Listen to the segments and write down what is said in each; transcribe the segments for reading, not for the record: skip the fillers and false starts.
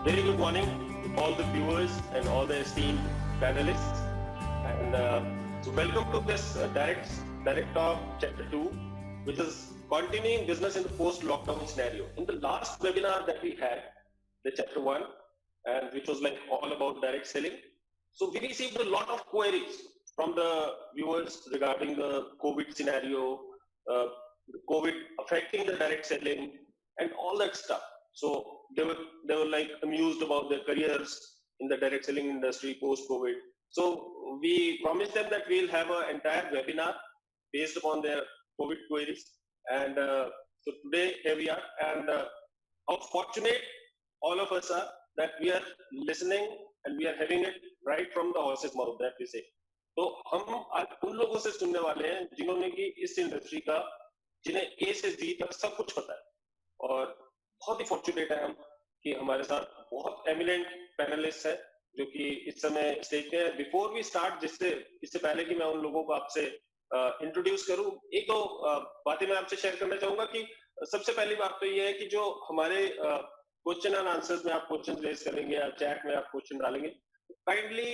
Very good morning to all the viewers and all the esteemed panelists. And so welcome to this Direct Talk Chapter 2, which is continuing business in the post-lockdown scenario. In the last webinar that we had, the Chapter 1, and which was like all about direct selling. So we received a lot of queries from the viewers regarding the COVID scenario, the COVID affecting the direct selling and all that stuff. So they were like amused about their careers in the direct selling industry post-COVID. So we promised them that we'll have an entire webinar based upon their COVID queries. And so today here we are, and how fortunate all of us are that we are listening and we are having it right from the horse's mouth, that we say. तो हम आज उन लोगों से सुनने वाले हैं जिन्होंने कि इस इंडस्ट्री का, जिन्हें ए से जी तक सब कुछ पता है, और बहुत ही फॉर्चुनेट है हम कि हमारे साथ बहुत एमिनेंट पैनलिस्ट है जो कि इस समय स्टेज पे है. बिफोर वी स्टार्ट, इससे पहले कि मैं उन लोगों को आपसे इंट्रोड्यूस करूं, एक दो बातें मैं आपसे शेयर करना चाहूंगा. कि सबसे पहली बात तो ये है कि जो हमारे क्वेश्चन एंड आंसर्स में आप क्वेश्चन रेज करेंगे या चैट में आप क्वेश्चन डालेंगे, kindly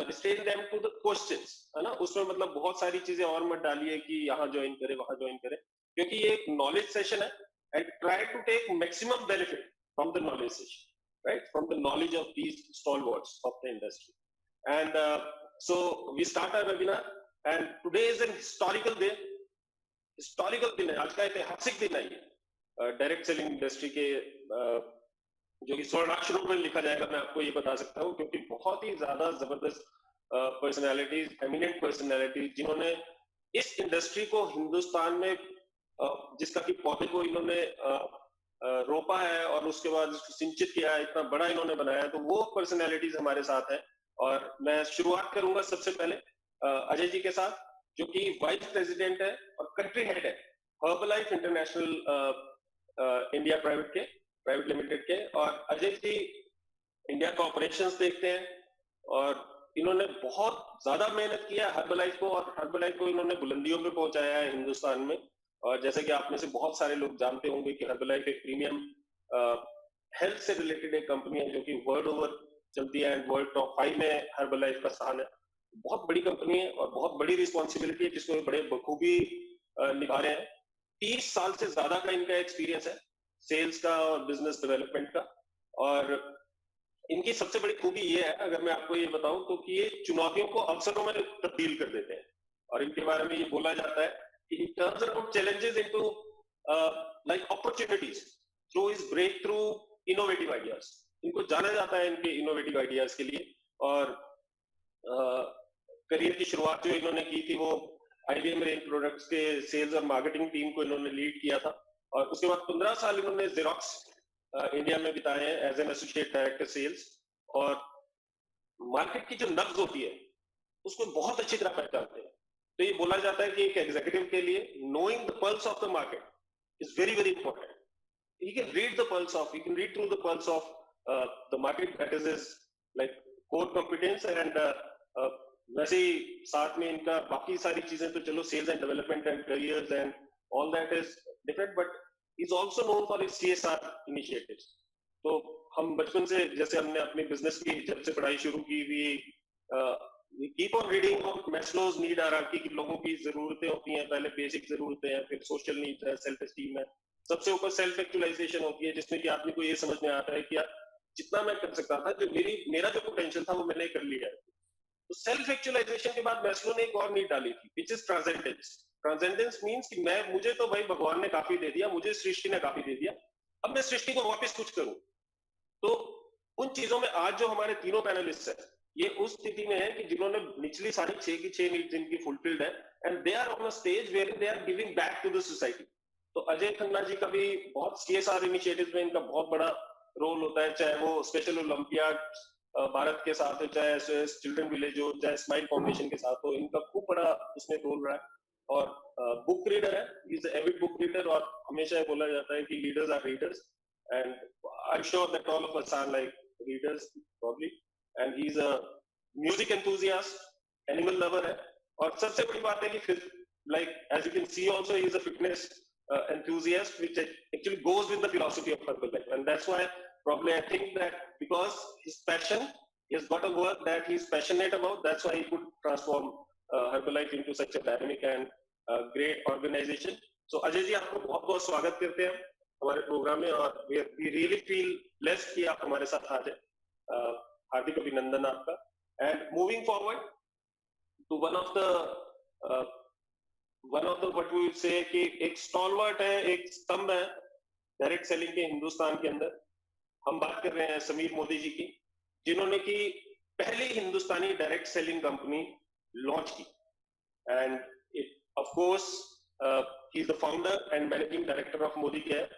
restrain them to the questions, है ना. उसमें मतलब बहुत सारी चीजें और मत डालिए कि यहाँ ज्वाइन करें वहां ज्वाइन करें, क्योंकि ये एक नॉलेज सेशन है. And try to take maximum benefit from the knowledge session, right, from the knowledge of these stalwarts of the industry. And so we start our webinar, and today is an historical day. Historical दिन है, आज का ऐतिहासिक दिन है ये direct selling industry के, जो कि स्वर्णाक्षरों में लिखा जाएगा, मैं आपको ये बता सकता हूँ, क्योंकि बहुत ही ज्यादा जबरदस्त पर्सनैलिटीज, एमिनेंट पर्सनैलिटीज, जिन्होंने इस इंडस्ट्री को हिंदुस्तान में, जिसका कि पौधे को इन्होंने रोपा है और उसके बाद इसको सिंचित किया है, इतना बड़ा इन्होंने बनाया है, तो वो पर्सनैलिटीज हमारे साथ है. और मैं शुरुआत करूंगा सबसे पहले अजय जी के साथ, जो कि वाइस प्रेसिडेंट है और कंट्री हेड है Herbalife international India private limited के. और अजय जी इंडिया का ऑपरेशंस देखते हैं, और इन्होंने बहुत ज्यादा मेहनत किया हर्बलाइफ को, और हर्बलाइफ को इन्होंने बुलंदियों पे पहुंचाया है हिंदुस्तान में. और जैसे कि आप में से बहुत सारे लोग जानते होंगे कि हर्बलाइफ एक प्रीमियम हेल्थ से रिलेटेड एक कंपनी है जो कि वर्ल्ड ओवर चलती है, एंड वर्ल्ड टॉप 5 में हर्बलाइफ का स्थान है. बहुत बड़ी कंपनी है और बहुत बड़ी रिस्पॉन्सिबिलिटी है जिसको बड़े बखूबी निभा रहे हैं. 30 साल से ज्यादा का इनका एक्सपीरियंस है सेल्स का और बिजनेस डेवलपमेंट का. और इनकी सबसे बड़ी खूबी ये है, अगर मैं आपको ये बताऊं, तो कि ये चुनौतियों को अवसरों में तब्दील कर देते हैं. और इनके बारे में ये बोला जाता है he turns around challenges into like opportunities through his breakthrough innovative ideas. इनको जाना जाता है इनके इनोवेटिव आइडियाज के लिए. और करियर की शुरुआत जो इन्होंने की थी वो IBM रेंज प्रोडक्ट्स के सेल्स और मार्केटिंग टीम को इन्होंने लीड किया था. और उसके बाद 15 साल इन्होंने जेरोक्स इंडिया में बिताए हैं as an associate director sales. और मार्केट की जो नब्ज होती है उसको बहुत अच्छी तरह पहचानते हैं. तो ये बोला जाता है कि एक एग्जीक्यूटिव के लिए knowing the pulse of the market is very very important. He can read the pulse of, he can read through the pulse of the market. That is his like core competence. And वैसे ही साथ में इनका बाकी सारी चीजें तो चलो sales and development and careers and all that is different, but he is also known for his CSR initiatives. तो हम बचपन से, जैसे हमने अपने बिजनेस की जब से पढ़ाई शुरू की, we keep on reading on Maslow's need hierarchy कि लोगों की जरूरतें होती हैं, पहले बेसिक जरूरतें हैं, फिर सोशल नीड्स है, सेल्फ एस्टीम है, सबसे ऊपर सेल्फ एक्चुअलाइजेशन होती है, जिसमें कि आदमी को ये समझ में आता है कि यार जितना मैं कर सकता था, जो मेरा जो पोटेंशियल था वो मैंने कर लिया है. तो सेल्फ एक्चुअलाइजेशन के बाद मैस्लो ने एक और नीड डाली थी, which is transcendence. Transcendence means कि मुझे तो भाई भगवान ने काफी दे दिया, मुझे सृष्टि ने काफी दे दिया, अब मैं सृष्टि को वापस कुछ करूं. तो उन चीजों में आज जो हमारे तीनों पैनलिस्ट हैं, ये उस स्थिति में है कि जिन्होंने निचली सारी 6 की 6 नीड्स इनकी फुलफिल्ड है, and they are on a stage where they are giving back to the society. तो अजय खन्ना जी का भी बहुत CSR इनिशिएटिव्स में इनका बहुत बड़ा रोल होता है, चाहे वो स्पेशल ओलंपियाड भारत के साथ हो, चाहे SOS चिल्ड्रन विलेज हो, चाहे स्माइल फाउंडेशन के साथ हो, इनका खूब बड़ा उसमें रोल रहा है. और बुक रीडर है, इज एविड बुक रीडर, और हमेशा बोला जाता है कि leaders are readers, and I am sure that all of us are like readers probably. And he's a music enthusiast, animal lover है. और सबसे बड़ी बात है कि फिर like as you can see also he is a fitness enthusiast, which actually goes with the philosophy of Herbalife, and that's why probably I think that because his passion, he's got a work that he's passionate about, that's why he could transform Herbalife into such a dynamic and great organization. So Ajay ji, आपको बहुत बहुत स्वागत करते हैं हमारे programme में, और we really feel blessed कि आप हमारे साथ आज हैं. हार्दिक अभिनंदन आपका. And moving forward to one of the what we would say कि एक स्टॉलवर्ट है, एक स्तंभ है डायरेक्ट सेलिंग के हिंदुस्तान के अंदर. हम बात कर रहे हैं समीर मोदी जी की, जिन्होंने की पहली हिंदुस्तानी डायरेक्ट सेलिंग कंपनी लॉन्च की. End of course he is the founder and managing director of Modi care.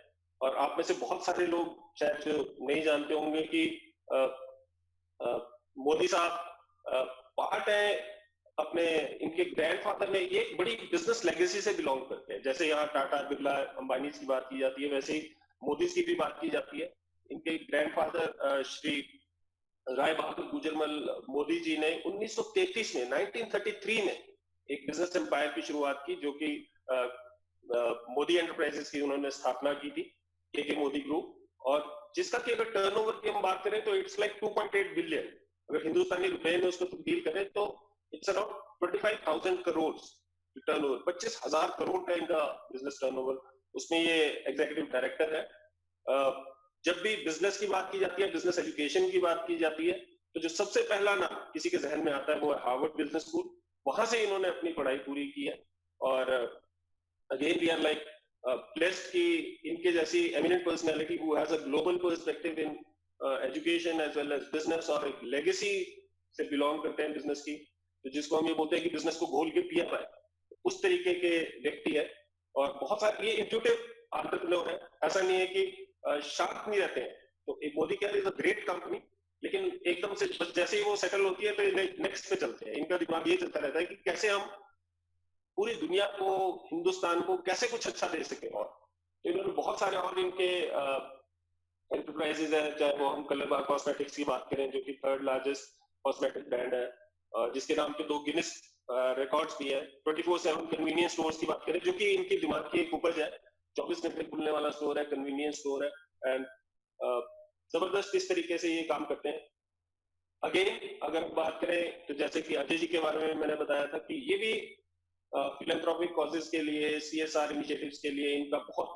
और आप में से बहुत सारे लोग शायद जो नहीं जानते होंगे कि मोदी साहब पार्ट है अपने, इनके ग्रैंडफादर ने, ये बड़ी बिजनेस लेगेसी से बिलोंग करते हैं. जैसे यहाँ टाटा, बिरला, अंबानी की बात की जाती है, वैसे ही मोदी की भी बात की जाती है. इनके ग्रैंडफादर श्री राय बहादुर गुजरमल मोदी जी ने 1933 में 1933 में एक बिजनेस एम्पायर की शुरुआत की, जो कि मोदी एंटरप्राइजेस की उन्होंने स्थापना की थी, के मोदी ग्रुप. और जिसका कि अगर टर्नओवर की हम बात करें तो इट्स लाइक 2.8 बिलियन. अगर हिंदुस्तानी रुपए में उसको तब्दील करें तो it's around 25,000 crore turnover. 25,000 crore का इनका बिजनेस टर्नओवर. उसमें ये एग्जीक्यूटिव डायरेक्टर है. जब भी बिजनेस की बात की जाती है, बिजनेस एजुकेशन की बात की जाती है, तो जो सबसे पहला नाम किसी के जहन में आता है वो है हार्वर्ड बिजनेस स्कूल. वहां से इन्होंने अपनी पढ़ाई पूरी की है. और again we are like blessed कि इनके जैसी eminent personality who has a global perspective in education as well as business, और एक legacy से belong करते हैं business की, तो जिसको हम ये बोलते हैं कि business को घोल के पिया पाए, उस तरीके के व्यक्ति है. और बहुत सारे ये intuitive entrepreneur है. ऐसा नहीं है कि शार्प नहीं रहते हैं. तो एक Modi care is a great company, लेकिन एकदम से जैसे ही वो सेटल होती है तो नेक्स्ट पे चलते हैं. इनका दिमाग ये चलता रहता है कि कैसे हम पूरी दुनिया को, हिंदुस्तान को कैसे कुछ अच्छा दे सके. और तो इन्होंने बहुत सारे और इनके एंटरप्राइजेज है, चाहे वो हम कलर बार कॉस्मेटिक्स की बात करें, जो कि 3rd लार्जेस्ट कॉस्मेटिक ब्रांड है, जिसके नाम पे 2 गिनीज रिकॉर्ड्स भी है. 24/7 कन्वीनियंस स्टोर्स की बात करें, जो कि इनके दिमाग की एक उपज है. 24 घंटे खुलने वाला स्टोर है, कन्वीनियंस स्टोर है. एंड जबरदस्त इस तरीके से ये काम करते हैं. अगेन अगर बात करें तो जैसे कि अजय जी के बारे में मैंने बताया था कि ये भी फिलैंथ्रोपिक कॉजेस के लिए, CSR इनिशिएटिव्स के लिए इनका बहुत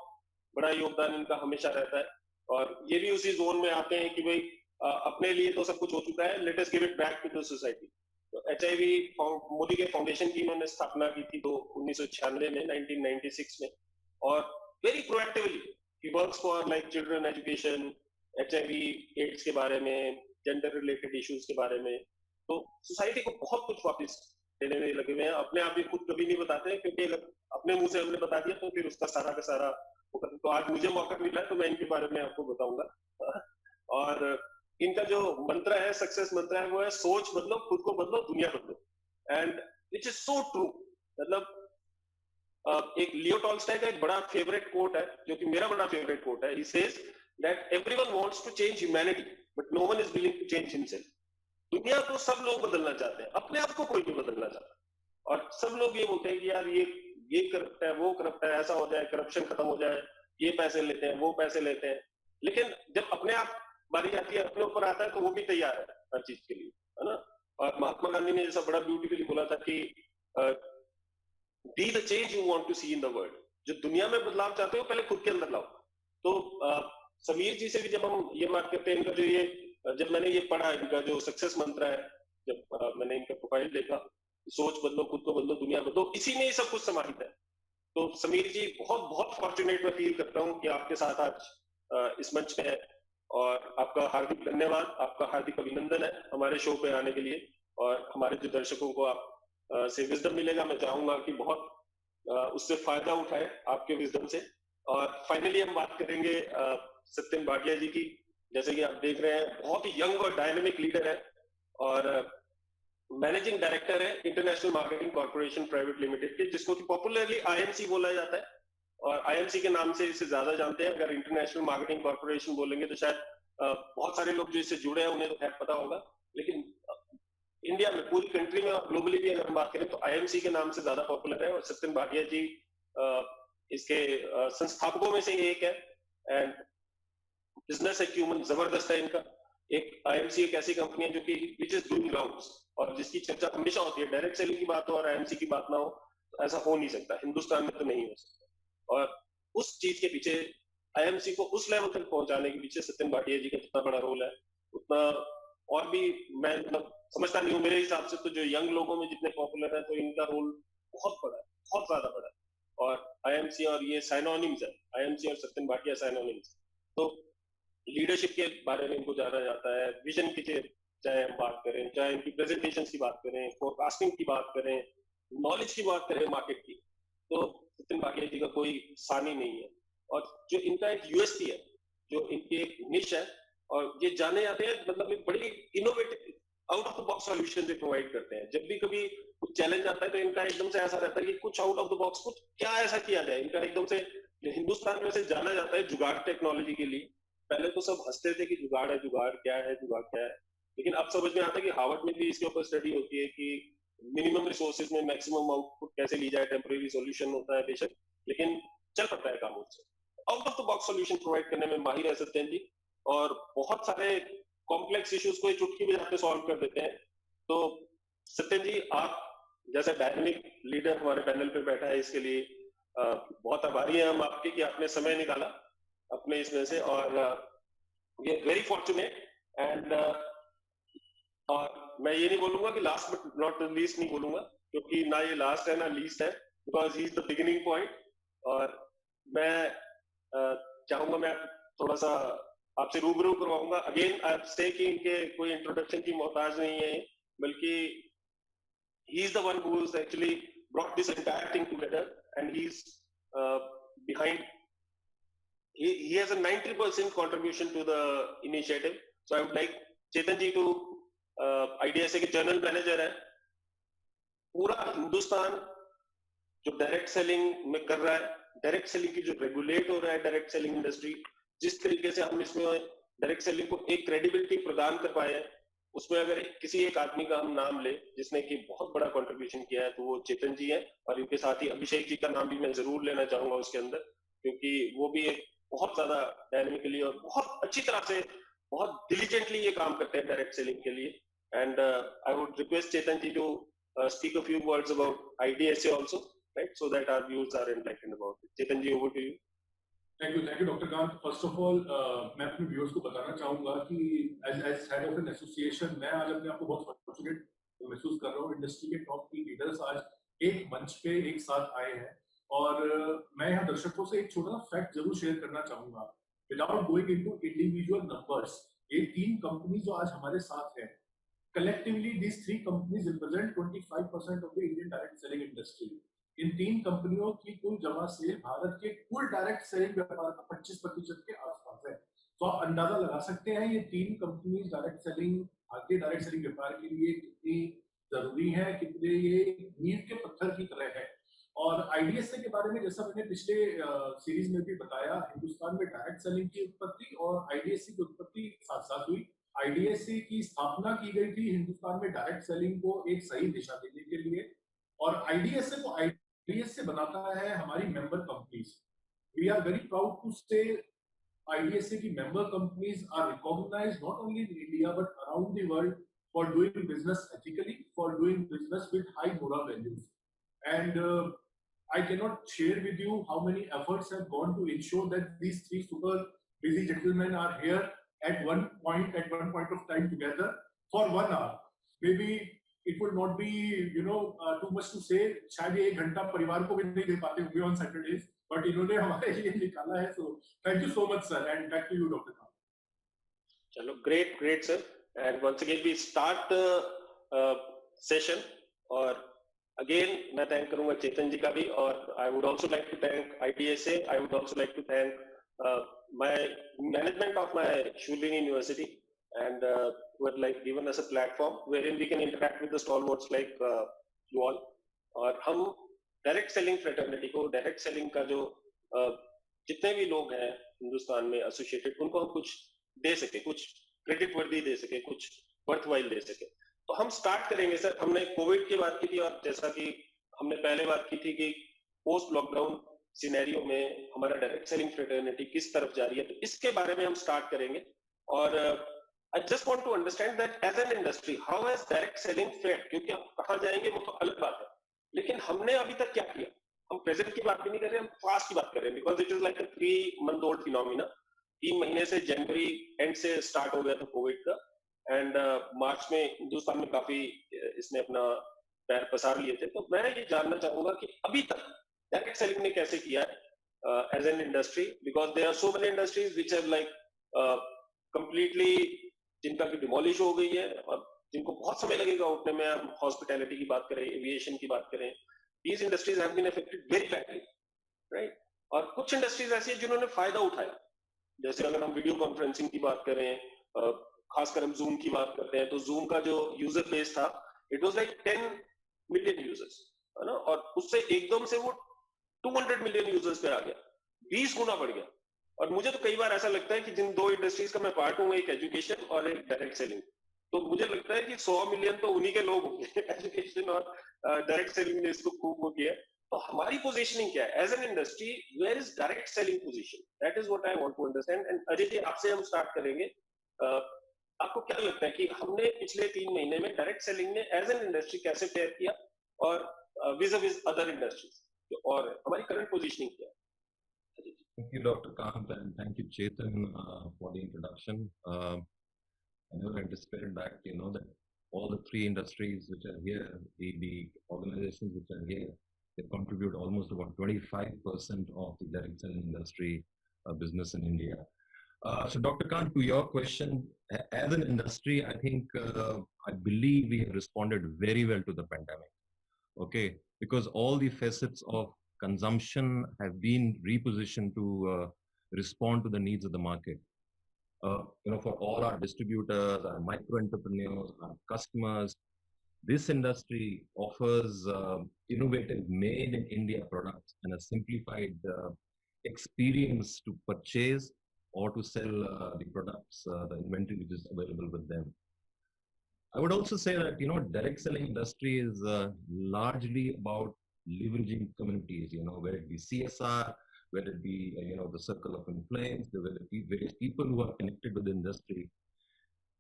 बड़ा योगदान इनका हमेशा रहता है. और ये भी उसी जोन में आते हैं कि भाई अपने लिए तो सब कुछ हो चुका है, let us give it back to the society. तो HIV मोदी के फाउंडेशन की इन्होंने स्थापना की थी तो 1996 में, 1996 में. और very proactively he works for like children education, HIV AIDS के बारे में, जेंडर रिलेटेड इश्यूज के बारे में. तो सोसाइटी को बहुत कुछ वापस देने में लगे हुए हैं. अपने आप भी खुद कभी नहीं बताते हैं, क्योंकि अगर अपने मुंह से हमने बता दिया तो फिर उसका सारा का सारा. तो आज मुझे मौका मिला है तो मैं इनके बारे में आपको बताऊंगा. और इनका जो मंत्र है, सक्सेस मंत्र है, वो है सोच बदलो, खुद को बदलो, दुनिया बदलो. And which is so true. मतलब एक लियो टॉल्स्टॉय का एक बड़ा फेवरेट कोट है, जो कि मेरा बड़ा फेवरेट कोट है. He says that everyone wants to change humanity but no one is willing to change himself. दुनिया को सब लोग बदलना चाहते हैं, अपने आप को कोई नहीं बदलना चाहता. और सब लोग ये बोलते हैं कि यार ये करप्ट है, वो करप्ट है, ऐसा हो जाए, करप्शन खत्म हो जाए, ये पैसे लेते हैं, वो पैसे लेते हैं. लेकिन जब अपने आप बारी आती है, अपने ऊपर आता है, तो वो भी तैयार है हर चीज के लिए, है ना. और महात्मा गांधी ने जैसा बड़ा ब्यूटीफुली बोला था कि be the change you want to see in the world. जो दुनिया में बदलाव चाहते हो पहले खुद के अंदर लाओ. तो समीर जी से भी जब हम ये बात करते हैं, इनका जो ये, जब मैंने ये पढ़ा, इनका जो सक्सेस मंत्र है, जब मैंने इनका प्रोफाइल देखा, सोच बदलो, खुद को बदलो, दुनिया बदलो, इसी में ही सब कुछ समाहित है. तो समीर जी, बहुत बहुत फॉर्चुनेट मैं फील करता हूँ कि आपके साथ आज इस मंच पे है. और आपका हार्दिक धन्यवाद, आपका हार्दिक अभिनंदन है हमारे शो पे आने के लिए. और हमारे जो दर्शकों को आप से विजडम मिलेगा, मैं चाहूंगा कि बहुत उससे फायदा उठाए आपके विजडम से. और फाइनली हम बात करेंगे सत्यम भाटिया जी की. जैसे कि आप देख रहे हैं, बहुत ही यंग और डायनेमिक लीडर है और मैनेजिंग डायरेक्टर है international marketing corporation private limited के, जिसको कि पॉपुलरली IMC बोला जाता है. और IMC के नाम से इसे ज्यादा जानते हैं. अगर इंटरनेशनल मार्केटिंग कॉर्पोरेशन बोलेंगे तो शायद बहुत सारे लोग जो इससे जुड़े हैं उन्हें तो खैर पता होगा, लेकिन इंडिया में, पूरी कंट्री में और ग्लोबली भी अगर हम बात करें तो IMC के नाम से ज्यादा पॉपुलर है. और सत्यम भाटिया जी इसके संस्थापकों में से एक है. एंड बिजनेस एक्यूमेंट जबरदस्त है इनका। एक आईएमसी एक ऐसी कंपनी है जो कि विच इज डूइंग राउंड्स और जिसकी चर्चा हमेशा होती है, डायरेक्ट सेलिंग की बात हो और आईएमसी की बात ना हो तो ऐसा हो नहीं सकता, हिंदुस्तान में तो नहीं हो सकता। और उस चीज के पीछे आईएमसी को उस लेवल तक पहुंचाने के पीछे सत्यन भाटिया जी का जितना बड़ा रोल है उतना और भी मैं मतलब समझता नहीं हूँ। मेरे हिसाब से तो जो यंग लोगों में जितने पॉपुलर है तो इनका रोल बहुत बड़ा है, बहुत ज्यादा बड़ा है। और आईएमसी और ये साइनोनिम्स है, आईएमसी और सत्यन भाटिया साइनोनिम्स। तो लीडरशिप के बारे में इनको जाना जाता है, विजन की चाहे हम बात करें, चाहे इनकी प्रेजेंटेशन की बात करें, फोरकास्टिंग की बात करें, नॉलेज की बात करें मार्केट की, तो सत्यन भाटिया जी का कोई सानी नहीं है। और जो इनका एक यूएसपी है, जो इनकी एक निश है, और ये जाने जाते हैं मतलब एक बड़ी innovative out of the box solution जो प्रोवाइड करते हैं। जब भी कभी कुछ चैलेंज आता है तो इनका एकदम से ऐसा रहता है कि कुछ आउट ऑफ द बॉक्स, कुछ क्या ऐसा किया जाए। इनका एकदम से हिंदुस्तान में से जाना जाता है जुगाड़ टेक्नोलॉजी के लिए। पहले तो सब हंसते थे कि जुगाड़ है, जुगाड़ क्या है, जुगाड़ क्या है, लेकिन अब समझ में आता है कि हार्वर्ड में भी इसके ऊपर स्टडी होती है कि मिनिमम रिसोर्सेज में मैक्सिमम आउटपुट कैसे ली जाए। टेम्परेरी सॉल्यूशन होता है बेशक, लेकिन चल पड़ता है काम उससे। Out of the box solution provide करने में माहिर है सत्यन जी, और बहुत सारे कॉम्प्लेक्स इश्यूज को चुटकी बजाते सॉल्व कर देते हैं। तो सत्यन जी, आप जैसे डायनेमिक लीडर हमारे पैनल पे बैठा है, इसके लिए बहुत आभारी हैं हम आपके कि आपने समय निकाला अपने इसमें से, और we are very fortunate. And और मैं ये नहीं बोलूंगा कि लास्ट बट नॉट लीस्ट नहीं बोलूंगा, क्योंकि ना ये लास्ट है ना लीस्ट है, because he is the beginning point. और मैं चाहूंगा मैं थोड़ा सा आपसे रूबरू करवाऊंगा। अगेन आई से कि इनके कोई इंट्रोडक्शन की मोहताज नहीं है, बल्कि he is the one who has actually brought this entire thing together, and he's behind. He has a 90% contribution to the initiative. So I would like Chetan ji to IDSA के general manager है, पूरा हिंदुस्तान जो direct selling में कर रहा है, direct selling की जो रेगुलेट हो रहा है डायरेक्ट सेलिंग इंडस्ट्री, जिस तरीके से हम इसमें डायरेक्ट सेलिंग को एक क्रेडिबिलिटी प्रदान कर पाए हैं, उसमें अगर किसी एक आदमी का हम नाम ले जिसने कि बहुत बड़ा कंट्रीब्यूशन किया है तो वो चेतन जी है। और इनके साथ ही अभिषेक जी का नाम भी मैं जरूर लेना चाहूंगा उसके अंदर, क्योंकि वो भी एक बहुत ज्यादा डायनेमिकली और बहुत अच्छी तरह से बहुत डिलीजेंटली ये काम करते हैं डायरेक्ट सेलिंग के लिए। And I would request Chetan ji to speak a few words about IDSA also, right, so that our viewers are enlightened about it. Chetan ji, over to you. Thank you, Dr. Kant. First of all, मैं अपने viewers को बताना चाहूंगा कि as head of an association, मैं आज अपने आप को बहुत फॉर्चुनेट महसूस कर रहा हूँ। इंडस्ट्री के टॉप की लीडर्स आज एक मंच पे एक साथ आए हैं, और मैं यहाँ दर्शकों से एक छोटा सा फैक्ट जरूर शेयर करना चाहूंगा without going into individual numbers. ये 3 कंपनी जो आज हमारे साथ है, collectively these 3 companies represent 25% of the Indian direct selling industry. इन 3 कंपनियों की कुल जमा सेल भारत के कुल डायरेक्ट सेलिंग व्यापार का 25% के आसपास है। तो आप अंदाजा लगा सकते हैं ये 3 कंपनी डायरेक्ट सेलिंग, भारतीय डायरेक्ट सेलिंग व्यापार के लिए कितनी जरूरी है, कितने ये नींव के पत्थर की तरह है। और आईडीएसए के बारे में जैसा मैंने पिछले सीरीज में भी बताया, हिंदुस्तान में डायरेक्ट सेलिंग की उत्पत्ति और आईडीएसए की उत्पत्ति साथ साथ हुई। आईडीएसए की स्थापना की गई थी हिंदुस्तान में डायरेक्ट सेलिंग को एक सही दिशा देने के लिए, और आईडीएसए को आईडीएसए बनाता है हमारी member companies. We are very proud to say IDSA की member companies are recognized not only in India but around the world for doing business ethically, for doing business with high moral values. And I cannot share with you how many efforts have gone to ensure that these 3 super busy gentlemen are here at one point of time together for 1 hour. Maybe it will not be too much to say, शायद ये 1 घंटा परिवार को भी नहीं दे पाते होंगे on Saturdays, but इन्होंने हमारे लिए निकाला है। So thank you so much sir, and back to you Dr. Khan. चलो, great sir, and once again we start the session, और अगेन मैं थैंक करूंगा चेतन जी का भी, और I would also like to thank IDSA. I would also like to thank my management of my Shoolini university, and would like given us a platform wherein we can interact with the stalwarts like you all, और हम direct selling fraternity को, direct selling का जो जितने भी लोग हैं हिंदुस्तान में एसोसिएटेड, उनको हम कुछ दे सके, कुछ क्रेडिट वर्दी दे सके, कुछ वर्थवाइल दे सके। तो हम स्टार्ट करेंगे सर। हमने कोविड की बात की थी, और जैसा कि हमने पहले बात की थी कि पोस्ट लॉकडाउन सिनेरियो में हमारा डायरेक्ट सेलिंग फ्रेटर्निटी किस तरफ जा रही है, तो इसके बारे में हम स्टार्ट करेंगे। और I just want to understand that as an industry how has direct selling fared, क्योंकि आप कहाँ जाएंगे वो तो अलग बात है, लेकिन हमने अभी तक क्या किया। हम प्रेजेंट की बात भी नहीं कर रहे, हम पास्ट की बात कर रहे हैं, because it is like a 3 month old phenomena. 3 महीने से, जनवरी एंड से स्टार्ट हो गया था कोविड का, एंड मार्च में हिंदुस्तान में काफी इसने अपना पैर पसार लिए थे। तो मैं ये जानना चाहूंगा कि अभी तक डायरेक्ट सेलिंग ने कैसे किया है as an industry, because there are so many industries which have like completely, जिनका की डिमोलिश हो गई है और जिनको बहुत समय लगेगा उठने में। हम हॉस्पिटैलिटी की बात करें, एविएशन की बात करें, these industries have been affected very badly, right? और कुछ इंडस्ट्रीज ऐसी है जिन्होंने फायदा उठाया, जैसे अगर हम वीडियो कॉन्फ्रेंसिंग की बात करें, खासकर हम जूम की बात करते हैं, तो जूम का जो यूजर बेस था, it was like 10 million users, है ना, और उससे एकदम से वो 200 million यूजर्स पे आ गया, 20 गुना बढ़ गया। और मुझे तो कई बार ऐसा लगता है कि जिन 2 इंडस्ट्रीज का मैं पार्ट हूँ, एक एजुकेशन और एक डायरेक्ट सेलिंग, तो मुझे लगता है कि 100 मिलियन तो उन्हीं के लोग होंगे एजुकेशन और डायरेक्ट सेलिंग ने इसको खूब वो किया है। तो हमारी पोजीशनिंग क्या है as an industry, where is direct selling position, that is what I want to understand. And Ajay ji, आपसे हम स्टार्ट करेंगे। आपको क्या लगता है कि हमने पिछले 3 महीने में डायरेक्ट सेलिंग ने एज एन इंडस्ट्री कैसे फेयर किया, और विज विज अदर इंडस्ट्रीज, और हमारी करंट पोजीशनिंग क्या है? Thank you, Dr. Kant, and thank you, Chetan, for the introduction. I never anticipated that, that all the 3 industries which are here, the organizations which are here, they contribute almost about 25% of the direct selling industry business in India. So, Dr. Kant, to your question, as an industry, I think, I believe we have responded very well to the pandemic. Okay, because all the facets of consumption have been repositioned to respond to the needs of the market. For all our distributors, our micro entrepreneurs, our customers, this industry offers innovative made in India products and a simplified experience to purchase or to sell the products, the inventory which is available with them. I would also say that, direct selling industry is largely about leveraging communities, whether it be CSR, whether it be, the circle of influence, whether it be various people who are connected with the industry.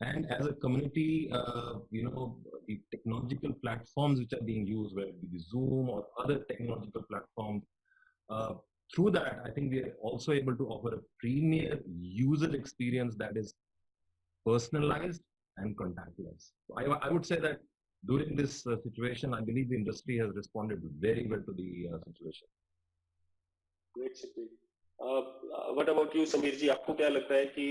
And as a community, the technological platforms which are being used, whether it be Zoom or other technological platforms, through that, I think we are also able to offer a premier user experience that is personalized and contactless. So I would say that during this situation, I believe the industry has responded very well to the situation. Great, Shakti. What about you, Sameer ji? आपको क्या लगता है कि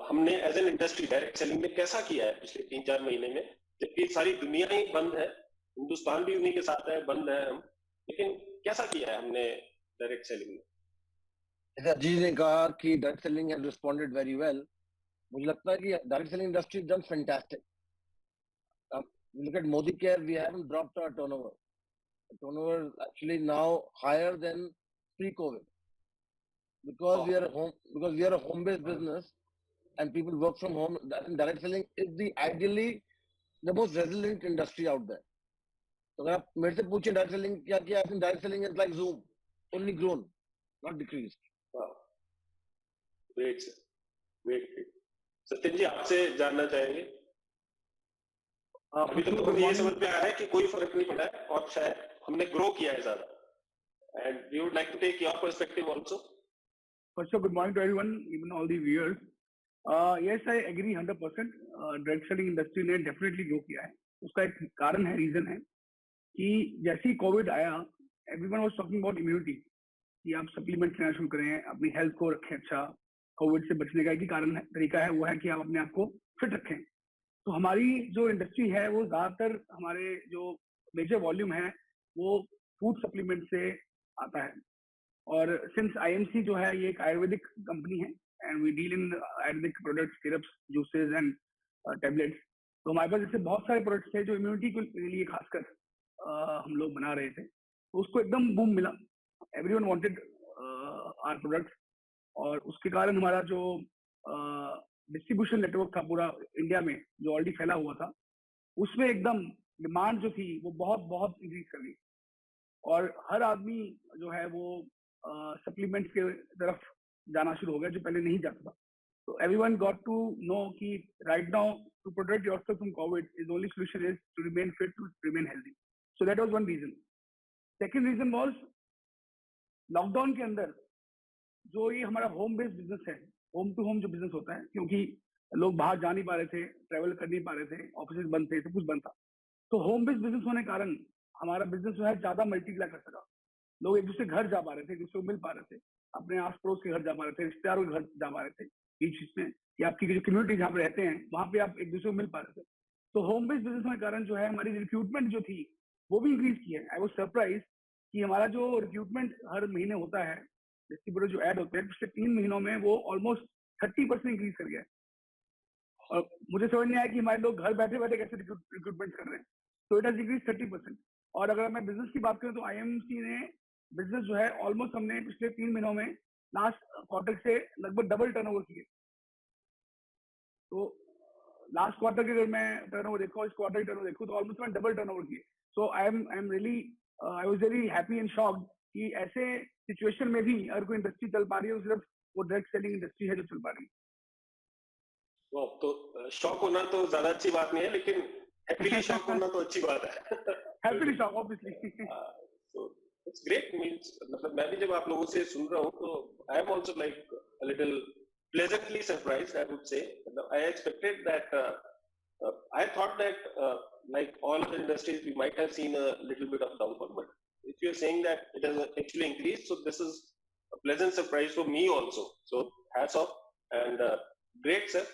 हमने as an industry direct selling में कैसा किया है पिछले 3-4 महीने में, जबकि सारी दुनिया ही बंद है, हिंदुस्तान भी उन्हीं के साथ है, बंद है हम, लेकिन कैसा किया है हमने डायरेक्ट सेलिंग में? जैसा जी ने कहा कि direct selling has responded very well, मुझे लगता है कि direct selling industry done fantastic. Look at Modi Care, we haven't dropped our turnover. The turnover is actually now higher than pre-COVID, because we are a home-based business and people work from home. Direct selling is ideally the most resilient industry out there. So अगर आप मेरे से पूछें direct selling क्या किया, I think direct selling is like Zoom, only grown, not decreased. Wow. Great, sir. Great. Satyan ji, आपसे जानना चाहेंगे। अभी तक तो मुझे ये समझ में आ रहा है कि कोई फर्क नहीं पड़ा है और शायद हमने ग्रो किया है ज्यादा, and we would like to take your perspective also. First of all, good morning to everyone, even all the viewers. Yes, I agree 100%. Direct selling industry ने definitely grow किया है. उसका एक कारण है, रीजन है कि जैसे ही कोविड आया, everyone was talking about immunity, कि आप सप्लीमेंट लेना शुरू करें, अपनी हेल्थ को रखें अच्छा. कोविड से बचने का एक ही कारण है, तरीका है, वो है कि आप अपने आप को फिट रखें. तो हमारी जो इंडस्ट्री है वो ज्यादातर हमारे जो मेजर वॉल्यूम है वो फूड सप्लीमेंट से आता है. और सिंस आईएमसी जो है ये एक आयुर्वेदिक कंपनी है and we deal in Ayurvedic products, syrups, juices and tablets. तो हमारे पास जैसे बहुत सारे प्रोडक्ट्स थे जो इम्यूनिटी के लिए खासकर हम लोग बना रहे थे, तो उसको एकदम बूम मिला. एवरीवन वांटेड आवर प्रोडक्ट्स, और उसके कारण हमारा जो डिस्ट्रीब्यूशन नेटवर्क था पूरा इंडिया में जो ऑलरेडी फैला हुआ था, उसमें एकदम डिमांड जो थी वो बहुत बहुत इंक्रीज कर गई. और हर आदमी जो है वो सप्लीमेंट्स के तरफ जाना शुरू हो गया जो पहले नहीं जाता था. So everyone got to know कि right now to protect yourself from COVID is the only solution is to remain fit, to remain healthy. So that was one reason. Second reason was lockdown के अंदर जो ये हमारा home based business है, home to home जो business होता है, क्योंकि लोग बाहर जा नहीं पा रहे थे, ट्रेवल कर नहीं पा रहे थे, ऑफिस बंद थे, सब कुछ बंद था. तो होम बेस्ड बिजनेस होने के कारण हमारा बिजनेस जो है ज्यादा मल्टीप्लाई कर सका. लोग एक दूसरे घर जा पा रहे थे, एक दूसरे को मिल पा रहे थे, अपने आस पड़ोस के घर जा पा रहे थे, रिश्तेदारों के घर जा पा रहे थे, बीच में या आपकी जो कम्युनिटी जहाँ पे रहते हैं वहां पे आप एक दूसरे को मिल पा रहे थे. तो होम बेस्ड बिजनेस होने के कारण जो है हमारी रिक्रूटमेंट जो थी वो भी इंक्रीज की है. आई वाज सरप्राइज कि हमारा जो रिक्रूटमेंट हर महीने होता है, डिस्ट्रीब्यूटर जो ऐड होते हैं, पिछले 3 महीनों में वो ऑलमोस्ट 30% इंक्रीज कर गया है. और मुझे समझ नहीं आया कि हमारे लोग घर बैठे बैठे कैसे रिक्रूटमेंट कर रहे हैं. तो इट हैज इंक्रीज 30%. और अगर मैं बिजनेस की बात करूं तो आईएमसी ने बिजनेस जो है ऑलमोस्ट हमने पिछले 3 महीनों में लास्ट क्वार्टर से लगभग डबल टर्नओवर किए. तो लास्ट क्वार्टर के अगर मैं टर्नओवर देखूं, इस क्वार्टर की टर्नओवर देखूं तो ऑलमोस्ट मैं डबल टर्नओवर किए. So I am really I was very happy and shocked कि ऐसे सिचुएशन में भी अगर कोई इंडस्ट्री चल पा रही है तो सिर्फ वो डायरेक्ट सेलिंग इंडस्ट्री है जो चल पा रही है. वो तो शॉक होना तो ज्यादा अच्छी बात नहीं है, लेकिन हैप्पीली शॉक होना तो अच्छी बात है. Happily shock obviously. So it's great. Means मतलब मैं भी जब आप लोगों से सुन रहा हूँ तो I am also like a little pleasantly surprised, I would say. I expected that I thought that like all other industries we might have seen a little bit of downfall, but if you're saying that it has actually increased, so this is a pleasant surprise for me also. So hats off and great sir.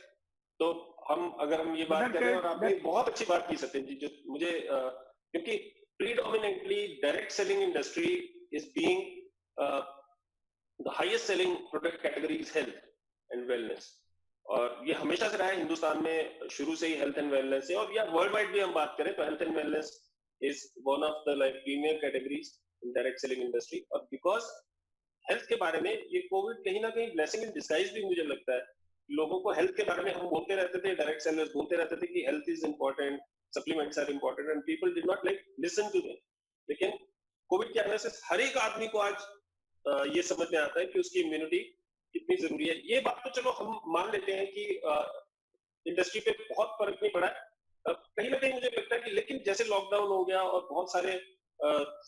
तो अगर हम ये बात करें, और आपने बहुत अच्छी बात की सत्यन जी, जो मुझे क्योंकि predominantly direct selling industry is being the highest selling product category is health and wellness. और ये हमेशा से रहा है हिंदुस्तान में, शुरू से ही हेल्थ एंड वेलनेस है. और या वर्ल्ड वाइड भी हम बात करें तो health and wellness is one of the like premier categories in direct selling industry. और बिकॉज हेल्थ के बारे में ये कोविड कहीं ना कहीं ब्लेसिंग इन डिस्गाइज भी मुझे लगता है. लोगों को हेल्थ के बारे में हम बोलते रहते थे, डायरेक्ट सेलर्स बोलते रहते थे कि health is important, supplements are important, and people did not like listen to them. लेकिन कोविड के आने से हर एक आदमी को आज ये समझ में आता है कि उसकी इम्यूनिटी कितनी जरूरी है. ये बात तो चलो हम मान लेते हैं कि इंडस्ट्री पे बहुत फर्क नहीं पड़ा है. कहीं ना कहीं मुझे लगता है कि लेकिन जैसे लॉकडाउन हो गया और बहुत सारे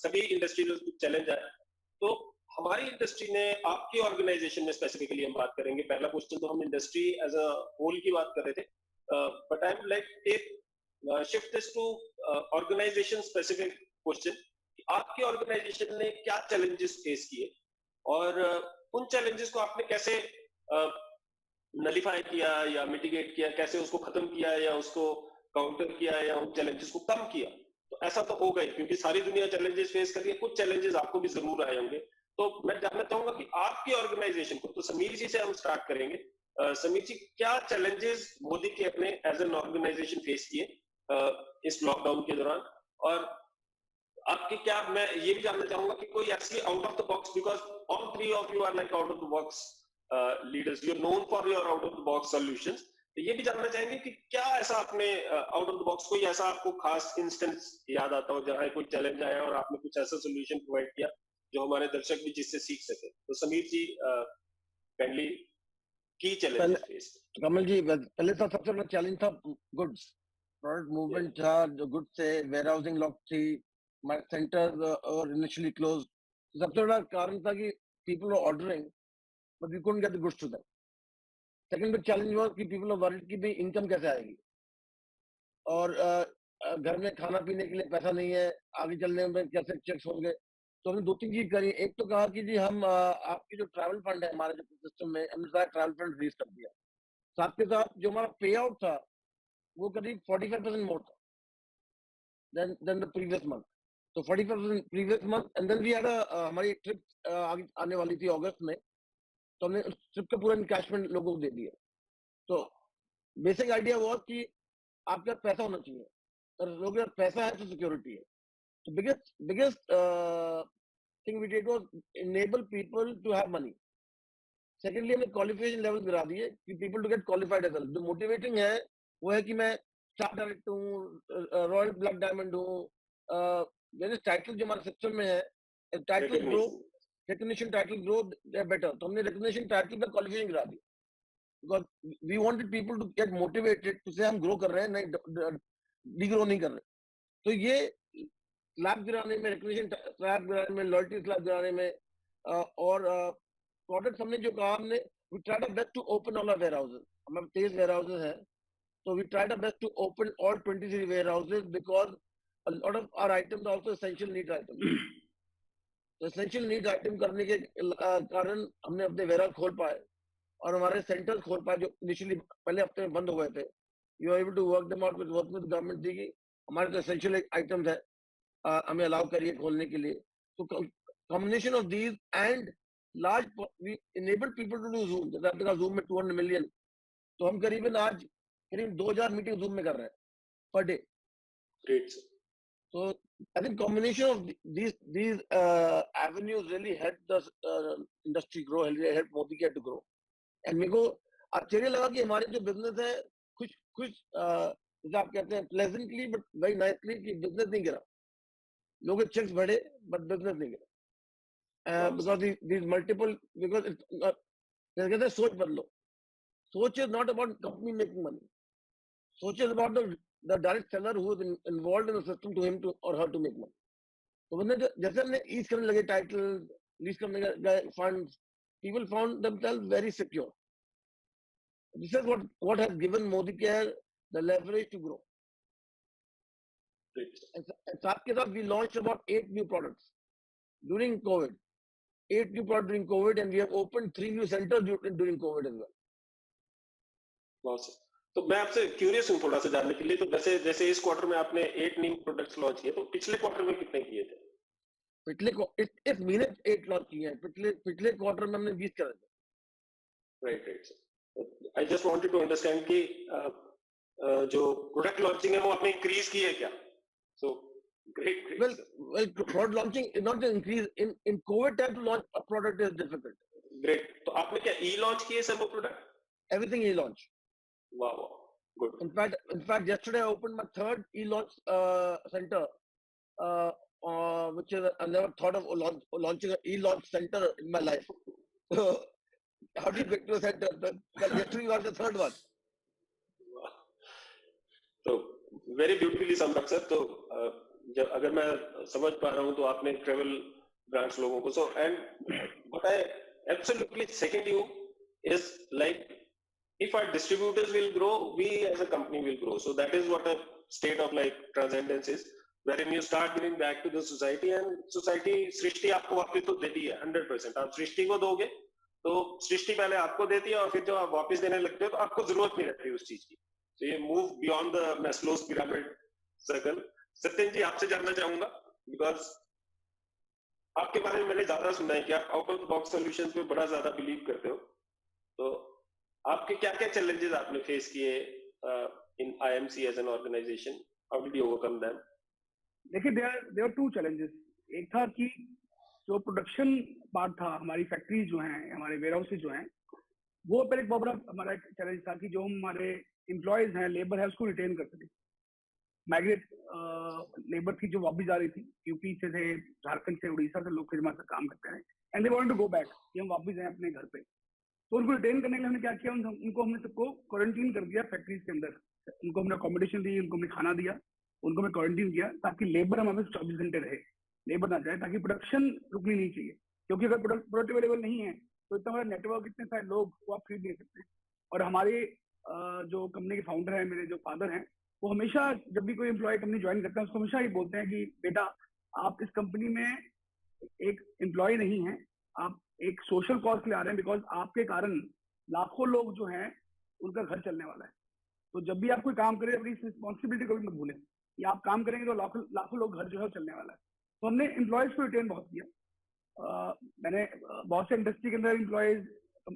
सभी इंडस्ट्री में चैलेंज आया, तो हमारी इंडस्ट्री ने, आपकी ऑर्गेनाइजेशन में स्पेसिफिकली हम बात करेंगे, पहला क्वेश्चन तो हम इंडस्ट्री एज अ होल की बात कर रहे थे, but I am like shift this to organization specific question. आपकी ऑर्गेनाइजेशन ने क्या चैलेंजेस फेस किए और उन चैलेंजेस को आपने कैसे नलिफाई किया या मिटिगेट किया, कैसे उसको खत्म किया या उसको काउंटर किया या उन चैलेंजेस को कम किया? तो ऐसा तो होगा ही, क्योंकि सारी दुनिया चैलेंजेस फेस कर रही है, कुछ चैलेंजेस आपको भी जरूर आए होंगे. तो मैं जानना चाहूंगा कि आपकी ऑर्गेनाइजेशन को, तो समीर जी से हम स्टार्ट करेंगे. समीर जी, क्या चैलेंजेस मोदी के अपने एज एन ऑर्गेनाइजेशन फेस किए इस लॉकडाउन के दौरान? और आपके क्या, मैं ये भी जानना चाहूंगा कि कोई actually out of the box, because all three of you are like out of the box leaders, you are known for your out of the box solutions. तो ये भी जानना चाहेंगे कि क्या ऐसा आपने आउट ऑफ द बॉक्स, कोई ऐसा आपको खास इंस्टेंस याद आता हो जहां कोई चैलेंज आया और आपने कुछ ऐसा सॉल्यूशन प्रोवाइड किया जो हमारे दर्शक भी जिससे सीख सके? तो समीर जी काइंडली की चैलेंज फेस. कमल जी, पहले तो सबसे बड़ा चैलेंज था गुड्स, प्रोडक्ट मूवमेंट था, जो गुड्स थे, वेयर हाउसिंग लॉक थी, my centers were initially closed. सबसे बड़ा कारण था कि people were ordering, but we couldn't get the goods to them. Second big challenge was कि people were worried कि भाई income कैसे आएगी, और घर में खाना पीने के लिए पैसा नहीं है, आगे चलने में कैसे चेक्स होंगे. तो हमने 2-3 चीज करी. एक तो कहा कि जी हम आपकी जो ट्रैवल फंड है हमारे जो सिस्टम में, हमने सारा ट्रैवल फंड रिलीज कर दिया. साथ के साथ जो हमारा पे आउट था वो करीब 45% मोर था than the previous month. तो 45% previous month, and then we had हमारी ट्रिप आने वाली थी अगस्त में, तो हमने उस ट्रिप का पूरा इनकैशमेंट लोगों को दे दिया. तो बेसिक आइडिया वो कि आपके पास पैसा होना चाहिए, और लोगों के पास पैसा है तो सिक्योरिटी है. तो biggest thing we did was enable people to have money. Secondly हमने क्वालिफिकेशन लेवल गिरा दिए कि people to get qualified as well. जो मोटिवेटिंग है वो है कि मैं स्टार डायरेक्ट हूँ, रॉयल ब्लैक डायमंड हूँ, टाइटल जो हमारे सिस्टम में है, title grow recognition title grow, they're better. तो हमने recognition title पे qualification गिरा दी. Because we wanted people to get motivated to say हम grow कर रहे हैं, नहीं degrow नहीं कर रहे. तो ये slab गिराने में, recognition slab गिराने में, loyalty slab गिराने में और products हमने जो कहा हमने we tried our best to open all our warehouses. हमारे 23 warehouses हैं. So we tried our best to open all 23 warehouses because a lot of our items are also essential need items. तो essential need item करने के कारण हमने अपने warehouse खोल पाए और हमारे centers खोल पाए जो initially पहले हफ्ते में बंद हो गए थे. You are able to work them out with government थी कि हमारे तो essential items है हमें allow करिए खोलने के लिए. So combination of these and large we enable people to do Zoom. जैसे आपने कहा Zoom में 200 million. तो हम करीबन आज करीब 2000 मीटिंग Zoom में कर रहे हैं per day. Great. So I think combination of these avenues really help the industry grow, help Modi Care to grow. And मेरे को आश्चर्य लगा कि हमारे जो business है कुछ जैसे आप कहते हैं pleasantly but very nicely कि business नहीं गिरा. लोगों के checks बढ़े but business नहीं गिरा. Because these multiple because it's जैसे कहते हैं सोच बदलो. सोच is not about company making money. सोच is about the direct seller who is involved in the system to him to or her to make money. तो हमने जैसे हमने ease करने लगे titles, lease करने लगे funds, people found themselves very secure. This is what has given Modi Care the leverage to grow. Great. And साथ के साथ we launched about 8 new products during COVID. 8 new products during COVID, and we have opened 3 new centers during COVID as well. बहुत सही. तो मैं आपसे curious हूँ थोड़ा सा जानने के लिए. तो जैसे इस क्वार्टर में आपने 8 न्यू प्रोडक्ट्स लॉन्च किए, तो पिछले क्वार्टर में कितने किए थे? इस महीने 8 लॉन्च किए हैं. पिछले क्वार्टर में हमने 20 करे थे. Right. I just wanted to understand कि जो प्रोडक्ट लॉन्चिंग है वो आपने इंक्रीज की है क्या? सो great. Well, product launching is not an increase in COVID time to launch a product is difficult. Great. तो आपने क्या e-launch किए सब product? Everything e-launch. Wow. Good. In fact, yesterday I opened my 3rd e-launch center, which is I never thought of launching an e-launch center in my life. So, how do you get to a center? Yesterday was the 3rd one. Wow. So very beautifully summed up, sir. तो जब अगर मैं समझ पा रहा हूँ तो आपने ट्रेवल ब्रांड्स लोगों को and what I absolutely second you is like if our distributors will grow, we as a company will grow. So that is what a state of like transcendence is, wherein you start giving back to the society and society सृष्टि आपको वापस तो देती है 100%. आप सृष्टि को दोगे तो सृष्टि पहले आपको देती है और फिर जब आप वापस देने लगते हो तो आपको जरूरत नहीं रहती उस चीज की. So you move beyond the Maslow's pyramid circle. Satyan ji आपसे जानना चाहूंगा बिकॉज आपके बारे में मैंने ज्यादा सुना है कि आप out of the box solutions पे बड़ा ज्यादा बिलीव करते हो. तो आपके क्या क्या चैलेंजेस आपने फेस किए in IMC as an organisation? How did you overcome them? देखिए देयर आर 2 challenges. एक था कि जो प्रोडक्शन पार्ट था, हमारी फैक्ट्रीज जो हैं, हमारे वेयरहाउसेज जो हैं, वो पहले एक बहुत बड़ा हमारा चैलेंज था कि जो हमारे एम्प्लॉयज हैं, लेबर है, उसको रिटेन कर सके. माइग्रेट लेबर थी जो वापस जा रही थी, यूपी से थे, झारखंड से, उड़ीसा से लोग हमारे साथ काम करते हैं and they want to go back कि हम वापस जाएं अपने घर पे. तो उनको रिटेन करने के लिए हमने क्या किया, उनको हमने सबको क्वारंटीन कर दिया फैक्ट्रीज के अंदर. उनको हमने अकोमोडेशन दी, उनको हमने खाना दिया, उनको हमने क्वारंटीन किया ताकि लेबर हमारे 24 घंटे रहे, लेबर ना जाए, ताकि प्रोडक्शन रुकनी नहीं चाहिए. क्योंकि अगर प्रोडक्ट अवेलेबल नहीं है तो इतना हमारा नेटवर्क, इतने सारे लोग वो आप खरीद नहीं सकते. और हमारे जो कंपनी के फाउंडर हैं, मेरे जो फादर हैं, वो हमेशा जब भी कोई एम्प्लॉय कंपनी ज्वाइन करता है उसको हमेशा ये बोलते हैं कि बेटा आप इस कंपनी में एक एम्प्लॉय नहीं है, आप एक सोशल कॉज के लिए आ रहे हैं, बिकॉज आपके कारण लाखों लोग जो हैं उनका घर चलने वाला है. तो जब भी आप कोई काम करें अपनी रिस्पॉन्सिबिलिटी को भी मत भूलें कि आप काम करेंगे तो लाखों लोग घर जो है चलने वाला है. तो हमने एम्प्लॉयज को रिटेन बहुत किया. मैंने बहुत से इंडस्ट्री के अंदर एम्प्लॉयज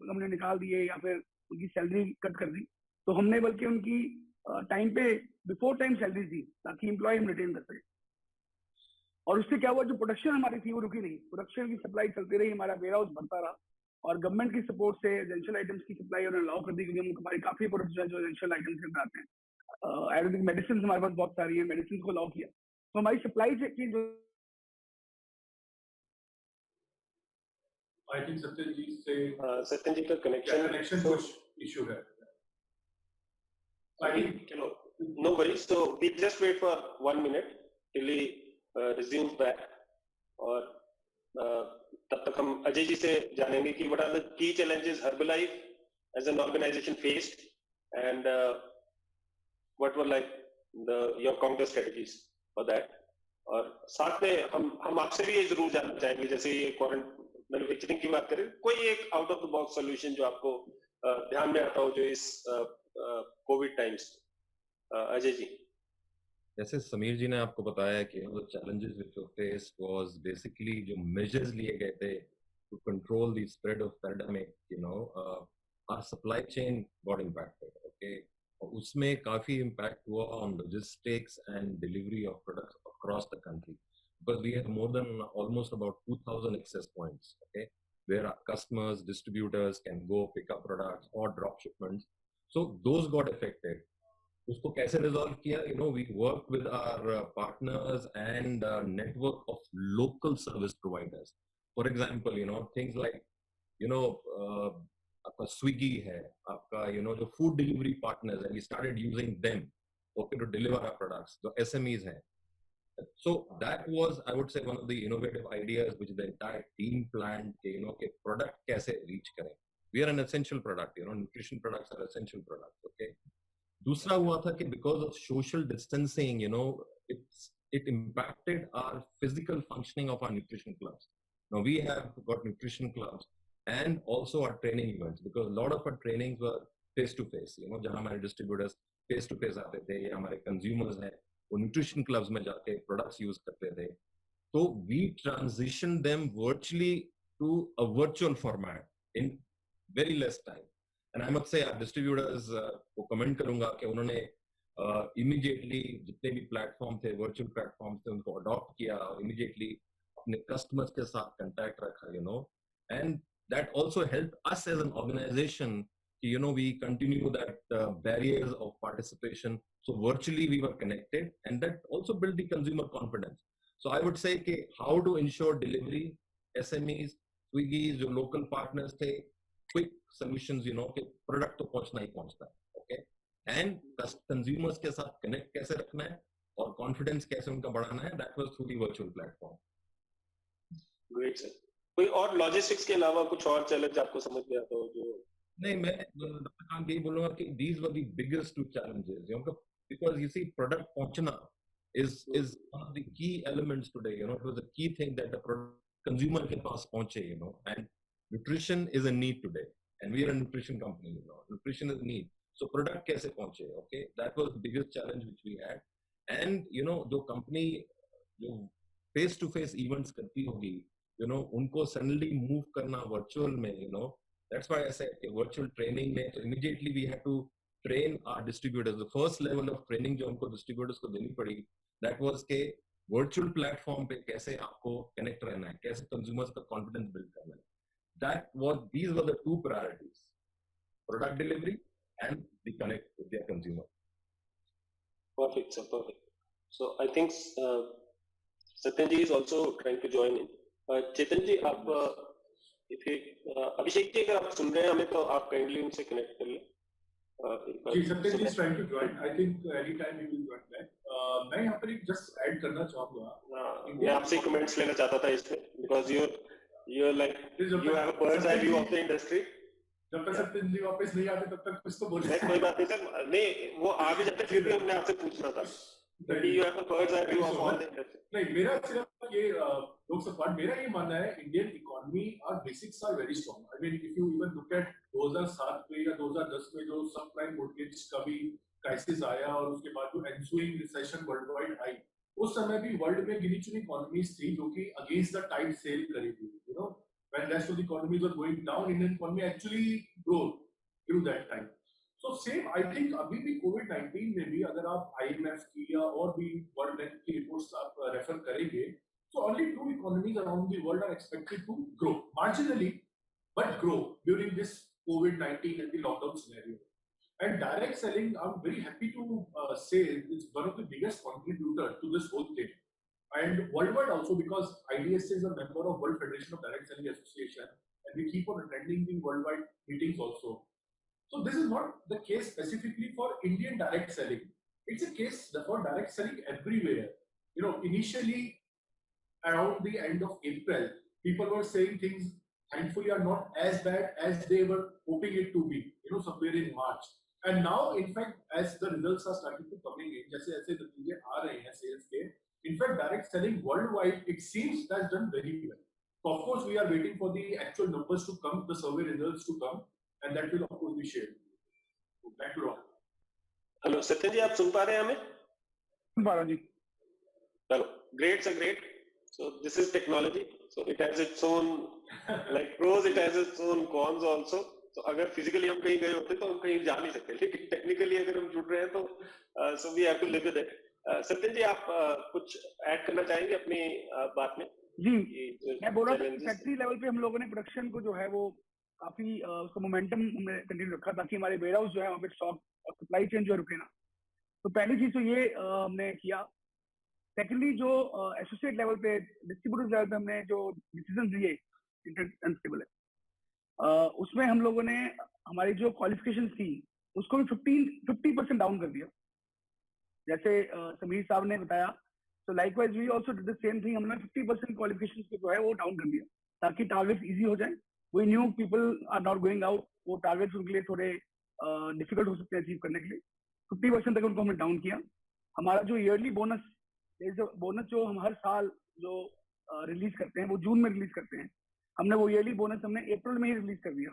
हमने निकाल दिए या फिर उनकी सैलरी कट कर दी. तो हमने बल्कि उनकी टाइम पे बिफोर टाइम सैलरी दी ताकि एम्प्लॉय हम रिटेन कर सके. और उससे क्या हुआ, जो प्रोडक्शन हमारी थी वो रुकी नहीं, प्रोडक्शन की सप्लाई चलती रही, हमारा वेयर हाउस बढ़ता रहा. और गवर्नमेंट की सपोर्ट से एसेंशियल आइटम्स की सप्लाई उन्होंने अलाउ कर दी, क्योंकि हमारी काफी प्रोडक्ट्स जो एसेंशियल आइटम्स के अंदर आते हैं. आयुर्वेदिक मेडिसिन हमारे पास बहुत सारी है, मेडिसिन को अलाउ किया. तो हमारी सप्लाई की जो I think Satyan ji से सत्यन जी का कनेक्शन connection कुछ issue है. I think चलो no worries, so we just wait for 1 minute till he resumes back और तब तक हम अजय जी से जानेंगे कि what are the key challenges Herbalife as an organization faced and what were like your counter strategies for that. और साथ में हम आपसे भी ये जरूर जानना चाहेंगे, जैसे ये क्वारंटाइन मैन्युफैक्चरिंग की बात करें, कोई एक out of the box solution जो आपको ध्यान में आता हो जो इस कोविड टाइम्स, अजय जी. जैसे समीर जी ने आपको बताया कि the challenges which were faced was basically जो measures लिए गए थे to control the spread of pandemic, our supply chain got impacted, okay? और उसमें काफी impact हुआ on logistics and delivery of products across the country because we had more than almost about 2,000 access points, okay, where our customers, distributors can go pick up products or drop shipments. So those got affected. उसको कैसे resolve किया? We worked with our partners and network of local service providers. For example, things like, आपका Swiggy है, आपका, जो food delivery partners है, we started using them, okay, to deliver our products, the SMEs हैं. So that was, I would say, one of the innovative ideas which the entire team planned, कि product कैसे reach करें. We are an essential product, nutrition products are essential products, okay. दूसरा हुआ था कि because of social distancing, it impacted our physical functioning of our nutrition clubs. Now we have got nutrition clubs and also our training events because a lot of our trainings were face to face, जहाँ हमारे distributors face to face आते थे या हमारे consumers हैं वो nutrition clubs में जाके products use करते थे. So we transitioned them virtually to a virtual format in very less time. And I must say our distributors को comment करूँगा कि उन्होंने immediately जितने भी platform थे, virtual platforms थे, उनको adopt किया और immediately अपने customers के साथ contact रखा, and that also helped us as an organization, we continue that barriers of participation. So virtually we were connected and that also built the consumer confidence. So I would say कि how to ensure delivery, SMEs, Swiggy, जो local partners थे, quick solutions, कि product तो पहुंचना ही पहुंचता है, okay? And consumers के साथ connect कैसे रखना है और confidence कैसे उनका बढ़ाना है, that was through the virtual platform. Great sir. कोई और logistics के अलावा कुछ और challenge आपको समझ में आता हो जो? नहीं, मैं यही बोलूँगा कि these were the biggest two challenges, because you see product पहुंचना is one of the key elements today, it was a key thing that the consumer के पास पहुंचे, and nutrition is a need today, and we are a nutrition company. Nutrition is a need. So product कैसे पहुंचे? Okay, that was the biggest challenge which we had. And जो company जो face to face events करती होगी, उनको suddenly move करना virtual में, that's why I said virtual training में, so immediately we had to train our distributors. The first level of training जो हमको distributors को देनी पड़ी, that was के virtual platform पे कैसे आपको connect रहना है, कैसे consumers का confidence build करना है. These were the two priorities: product delivery and the connect with their consumer. Perfect, sir. Perfect. So I think Satyan ji is also trying to join in. Chetan ji, आप अभिषेक जी अगर आप सुन रहे हैं हमें तो आप kindly उनसे connect कर लें. जी, Satyan ji is trying to join. I think anytime he will join back. मैं यहाँ पर just add करना चाहूँगा. मैं आपसे comments लेना चाहता था इसमें because you're like you have a bird's eye view of the industry. जब तक सत्यन जी वापस नहीं आते तब तक कुछ तो बोलिए. कोई बात नहीं सर, नहीं वो आगे जाते फिर भी हमने आपसे पूछना था. You have a bird's eye view of all the industry. नहीं, मेरा सिर्फ ये लोग सब मेरा ये मानना है Indian economy our basics are very strong. I mean if you even look at 2007 में या 2010 में जो subprime mortgage का भी crisis आया और उसके बाद जो ensuing recession worldwide आई, उस समय भी वर्ल्ड में गिनी चुनी इकोनॉमीज थी जो कि अगेंस्ट द टाइड सेल करी थी. When rest of the economies were going down, Indian economy actually grew through that time. So same, I think अभी भी COVID-19 में भी अगर आप IMF की या और भी World Bank की रिपोर्ट्स आप रेफर करेंगे, so only two economies around the world are expected to grow marginally, but grow during this COVID-19 and the lockdown scenario. And direct selling, I'm very happy to say, is one of the biggest contributor to this whole thing. And worldwide also, because IDSA is a member of World Federation of Direct Selling Association, and we keep on attending the worldwide meetings also. So this is not the case specifically for Indian direct selling. It's a case for direct selling everywhere. You know, initially around the end of April, people were saying things thankfully are not as bad as they were hoping it to be, you know, somewhere in March. And now, in fact, as the results are starting to coming in, जैसे ऐसे नतीजे आ रहे हैं sales के, in fact, direct selling worldwide, it seems that's done very well. So of course, we are waiting for the actual numbers to come, the survey results to come, and that will of course be shared. So, back to Ron. Hello Satyan ji, आप सुन पा रहे हैं हमें? सुन पा रहा हूं जी। चलो, great sir, great. So this is technology. So it has its own like pros, it has its own cons also. तो अगर फिजिकली हम कहीं गए होते तो हम कहीं जा नहीं सकते, लेकिन टेक्निकली अगर हम जुड़ रहे हैं तो so we have to live with it. Satyan ji, आप कुछ ऐड करना चाहेंगे अपनी बात में? जी, मैं बोल रहा था फैक्ट्री लेवल पे हम लोगों ने प्रोडक्शन को जो है वो काफी उसका मोमेंटम हमने कंटिन्यू रखा ताकि हमारे वेयर हाउस जो है वहाँ पे स्टॉक और सप्लाई चेन जो रुके ना. तो पहली चीज तो ये हमने किया. सेकेंडली जो एसोसिएट लेवल पे डिस्ट्रीब्यूटर लेवल पे हमने जो डिसीजन लिए इंटरटेबल है उसमें हम लोगों ने हमारी जो क्वालिफिकेशन थी उसको भी 50% डाउन कर दिया. जैसे समीर साहब ने बताया, तो likewise we also did the same thing. हमने 50% क्वालिफिकेशन को जो है वो डाउन कर दिया ताकि टारगेट्स इजी हो जाए. We new people are not going out, वो टारगेट्स उनके लिए थोड़े डिफिकल्ट हो सकते हैं अचीव करने के लिए. 50% तक उनको हमने डाउन किया. हमारा जो ईयरली बोनस जो हम हर साल जो रिलीज करते हैं वो जून में रिलीज करते हैं, हमने वो ईयरली बोनस हमने अप्रैल में ही रिलीज कर दिया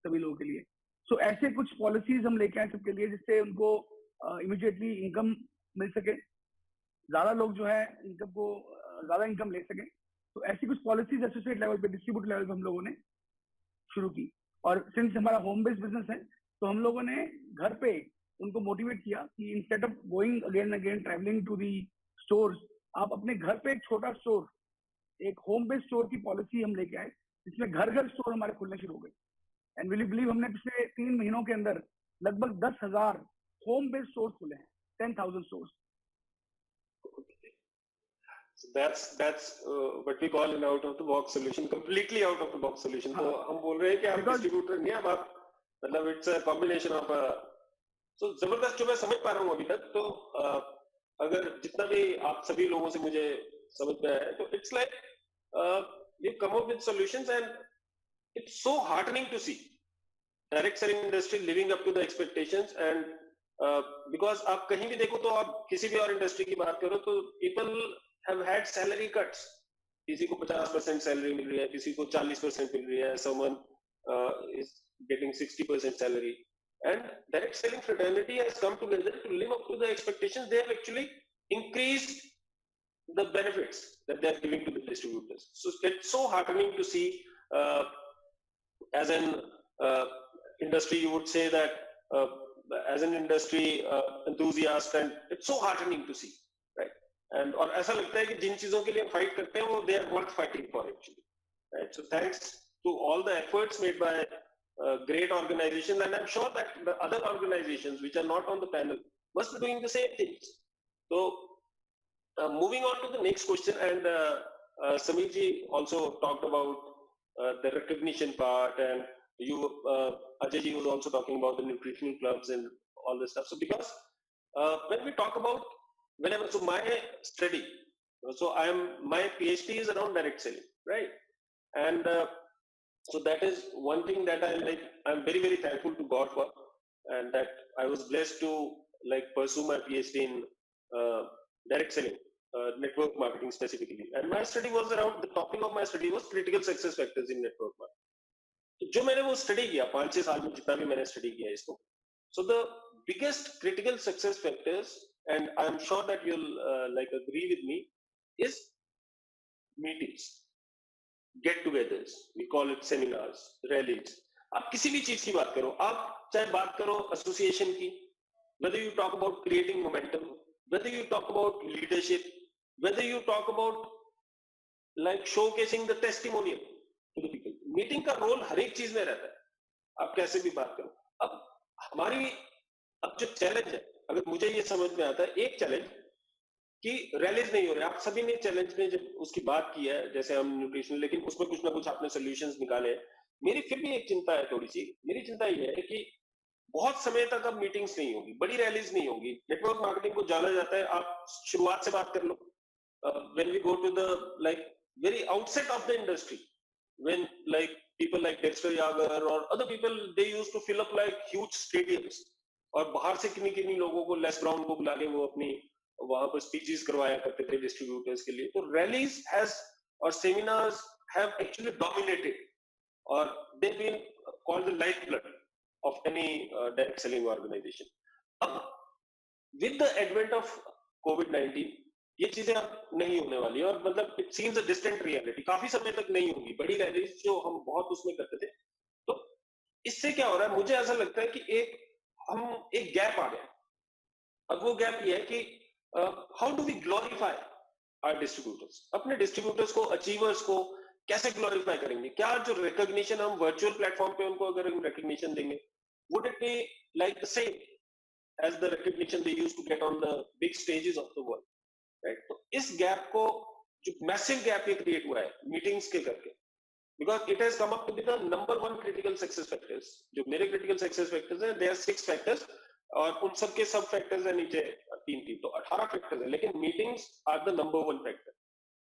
सभी लोगों के लिए. सो ऐसे कुछ पॉलिसीज हम लेके आए सबके लिए जिससे उनको इमीडिएटली इनकम मिल सके, ज्यादा लोग जो है इनकम को ज्यादा इनकम ले सके. तो ऐसी कुछ पॉलिसीज एसोसिएट लेवल पे, डिस्ट्रीब्यूटर लेवल पे हम लोगों ने शुरू की. और सिंस हमारा होम बेस्ड बिजनेस है तो हम लोगों ने घर पे उनको मोटिवेट किया कि instead of going again again travelling to the stores, आप अपने घर पे एक छोटा स्टोर, एक होम बेस्ड स्टोर की पॉलिसी हम लेके आए जिसमें घर घर स्टोर हमारे खुलने शुरू हो गए. एंड विल यू बिलीव हमने पिछले 3 महीनों के अंदर लगभग 10,000 होम बेस्ड स्टोर्स खुले हैं. 10,000 stores. So that's what we call an out of the box solution, completely out of the box solution. तो हम बोल रहे हैं कि आप डिस्ट्रीब्यूटर नहीं, अब आप मतलब इट्स अ कॉम्बिनेशन ऑफ सो जबरदस्त जो मैं समझ पा रहा हूँ अभी तक. तो अगर जितना भी आप सभी लोगों से मुझे समझ में आया है तो it's like you come up with solutions and it's so heartening to see direct selling industry living up to the expectations. And because आप कहीं भी देखो तो आप किसी भी और इंडस्ट्री की बात करो तो people have had salary cuts. किसी को 50% सैलरी मिल रही है, किसी को 40% मिल रही है, someone is getting 60% salary. And direct selling fraternity has come together to live up to the expectations. They have actually increased the benefits that they are giving to the distributors. So it's so heartening to see. As an industry, you would say that as an industry enthusiast, and it's so heartening to see, right? And और ऐसा लगता है कि जिन चीजों के लिए fight करते हैं वो they are worth fighting for actually, right? So thanks to all the efforts made by great organizations, and I'm sure that the other organizations which are not on the panel must be doing the same things. So moving on to the next question, and Sameer ji also talked about the recognition part, and you Ajay ji was also talking about the nutritional clubs and all this stuff. So because when we talk about so my study, so my PhD is around direct selling, right? And so that is one thing that I'm very, very thankful to God for, and that I was blessed to pursue my PhD in direct selling, network marketing specifically. And my study was around, the topic of my study was critical success factors in network marketing. तो जो मैंने वो study किया 5-6 साल में, जितना भी मैंने स्टडी किया इसको, so the biggest critical success factors, and I'm sure that you'll agree with me, is meetings, get-togethers, we call it seminars, rallies. आप किसी भी चीज की बात करो, आप चाहे बात करो एसोसिएशन की, whether you talk about creating momentum, whether you talk about leadership, whether you talk about showcasing the testimonial to the people, meeting का रोल हर एक चीज में रहता है, आप कैसे भी बात करो. अब जो चैलेंज है, अगर मुझे ये समझ में आता है, एक चैलेंज कि रैलीज नहीं हो रहे. आप सभी ने चैलेंज में जब उसकी बात की है, जैसे हम न्यूट्रिशन, लेकिन उसमें कुछ ना कुछ आपने सॉल्यूशंस निकाले. मेरी फिर भी एक चिंता है थोड़ी सी, मेरी चिंता ये है कि बहुत समय तक अब मीटिंग्स नहीं होगी, बड़ी रैलीज नहीं होगी, नेटवर्क मार्केटिंग को जाना जाता है, आप शुरुआत से बात कर लो, when we go to the like very outset of the industry, when like people like Dexter Yager or other people, they used to fill up like huge stadiums, और बाहर से किन्हीं लोगों को, लेस ब्राउन को बुला के वो अपनी वहां पर स्पीचेस करवाया करते थे डिस्ट्रीब्यूटर्स के लिए। तो रैलीज हैज और seminars have actually dominated, or they've been called the lifeblood of any direct selling organization. With the advent of COVID-19, ये चीजें अब नहीं होने वाली है, और मतलब it seems a distant reality, काफी समय तक नहीं होगी बड़ी रैलीज जो हम बहुत उसमें करते थे। तो इससे क्या हो रहा है, मुझे ऐसा लगता है कि एक गैप आ गया। अब वो गैप ये है कि how do we glorify our distributors, अपने डिस्ट्रीब्यूटर्स को, अचीवर्स को कैसे ग्लोरीफाई करेंगे? क्या जो रिकॉग्निशन हम वर्चुअल प्लेटफॉर्म पे उनको अगर हम रिकॉग्निशन देंगे, would it be like the same as the recognition they used to get on the big stages of the world, right? तो इस गैप को, जो मैसिव गैप ये क्रिएट हुआ है मीटिंग्स के करके, because it has come up to be the number one critical success factors, जो मेरे critical success factors हैं, there are 6 factors, और उन सब के सब factors हैं नीचे 3, तो 18 factors हैं, लेकिन meetings are the number one factor,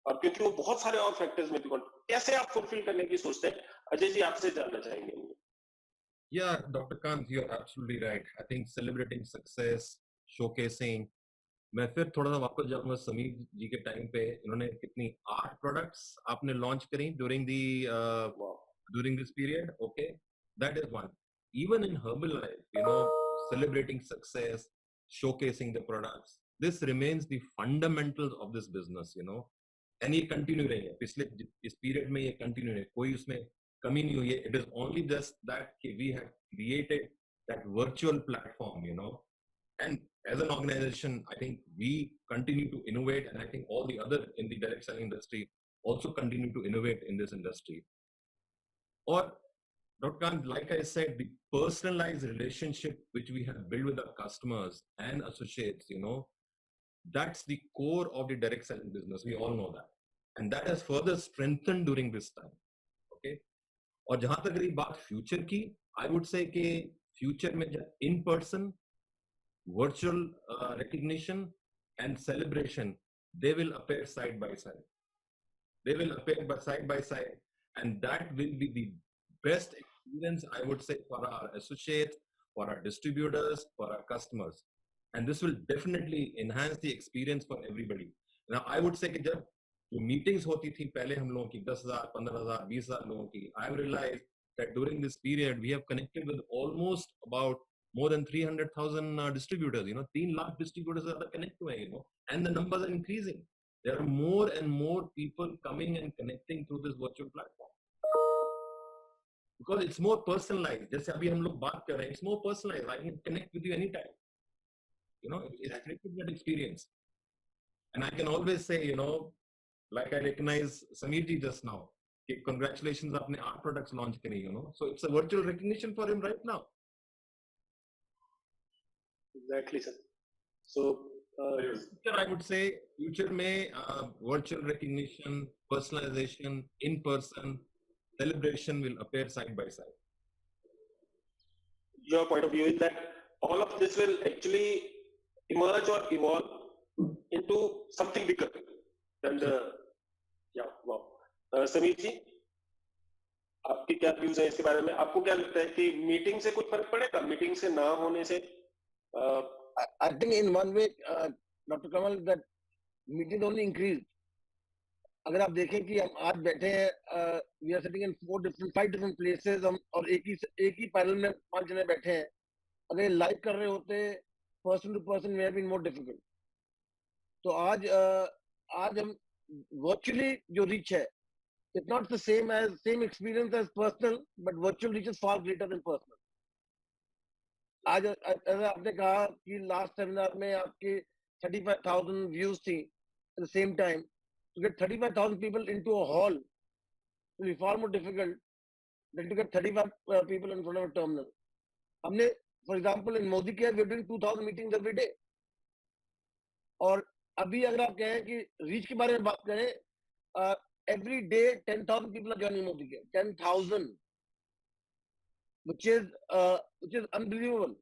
और क्योंकि वो बहुत सारे और factors में भी कैसे आप fulfill करने की सोचते हैं, अजय जी आपसे जानना चाहेंगे। Yeah, Dr. Kant, you're absolutely right. I think celebrating success, showcasing. मैं फिर थोड़ा सा वापस जाऊंगा समीर जी के टाइम पे, इन्होंने कितनी 8 प्रोडक्ट्स आपने लॉन्च करी during this period. Okay, that is one. Even in Herbalife, celebrating success, showcasing the products, this remains the fundamentals of this business. And ये कंटिन्यू रही है, पिछले इस पीरियड में ये कंटिन्यू है, कोई उसमें कमी नहीं हुई है. It is only just that we have created that virtual platform, and as an organization, I think we continue to innovate, and I think all the other in the direct selling industry also continue to innovate in this industry. Or, Dr. Kant, like I said, the personalized relationship which we have built with our customers and associates, that's the core of the direct selling business. We all know that. And that has further strengthened during this time. Okay. और जहां तक रही बात future की, आई would से कि future में in person, virtual recognition and celebration, they will appear side by side. They will appear side by side, and that will be the best experience, I would say, for our associates, for our distributors, for our customers. And this will definitely enhance the experience for everybody. Now, I would say कि जब meetings होती थी पहले हम लोगों की 10,000, 15,000, 20,000 लोगों की, I have realized that during this period we have connected with almost about more than 300,000 distributors. 3 lakh distributors are connected to, and the numbers are increasing. There are more and more people coming and connecting through this virtual platform because it's more personalized. जैसे अभी हम लोग बात कर रहे हैं, it's more personalized. I can connect with you anytime. It's created that experience, and I can always say, like I recognize Sameer ji just now, congratulations, आपने 8 products launch करी, so it's a virtual recognition for him right now. Exactly, sir. So, I would say future में virtual recognition, personalization, in-person celebration will appear side by side. Your point of view is that all of this will actually emerge or evolve into something bigger than the, yeah, wow. Sameer जी, आपकी क्या views है इसके बारे में? आपको क्या लगता है कि मीटिंग से कुछ फर्क पड़ेगा, मीटिंग से ना होने से? I think in one way, Dr. Kamal, that meeting only increased. अगर आप देखें कि हम आज बैठे हैं, we are sitting in 5 different places, हम और एक ही पैनल में 5 जने बैठे हैं. अगर लाइव कर रहे होते, person to person may have been more difficult. तो आज हम virtually जो reach है, it's not the same experience as personal, but virtual reach is far greater than personal. आज आपने कहा कि लास्ट सेमिनार में आपके 35,000 views थी at the same time. To get 35,000 people into a hall will be far more difficult than to get 35 people in front of a terminal. हमने, for example, in Modi Care, we are doing 2,000 meetings every day. और अभी अगर आप कहें कि reach के बारे में बात करें, every day 10,000 people are joining Modi Care. 10,000. which is unbelievable.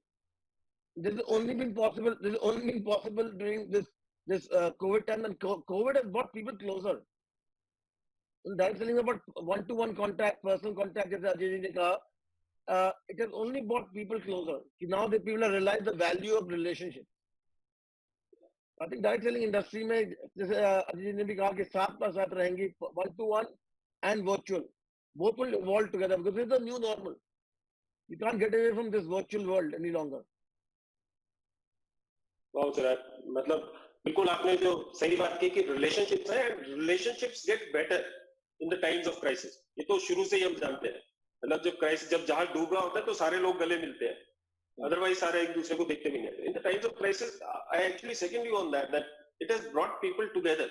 This has only been possible. This has only been possible during this COVID time, and COVID has brought people closer. In direct selling about one-to-one contact, personal contact, जैसे अजय जी ने कहा, it has only brought people closer. Now the people have realized the value of relationship. I think direct selling industry में जैसे अजय जी ने भी कहा कि साथ रहेंगी, one-to-one and virtual, both will evolve together because this is the new normal. You can't get away from this virtual world any longer. बहुत sir, मतलब बिल्कुल आपने जो सही बात की कि रिलेशनशिप्स हैं, relationships get better in the times of crisis. ये तो शुरू से ही हम जानते हैं. मतलब जब जहाज डूब रहा होता है तो सारे लोग गले मिलते हैं, अदरवाइज सारे एक दूसरे को देखते भी नहीं. In the times of crisis I actually second you on that it has brought people together.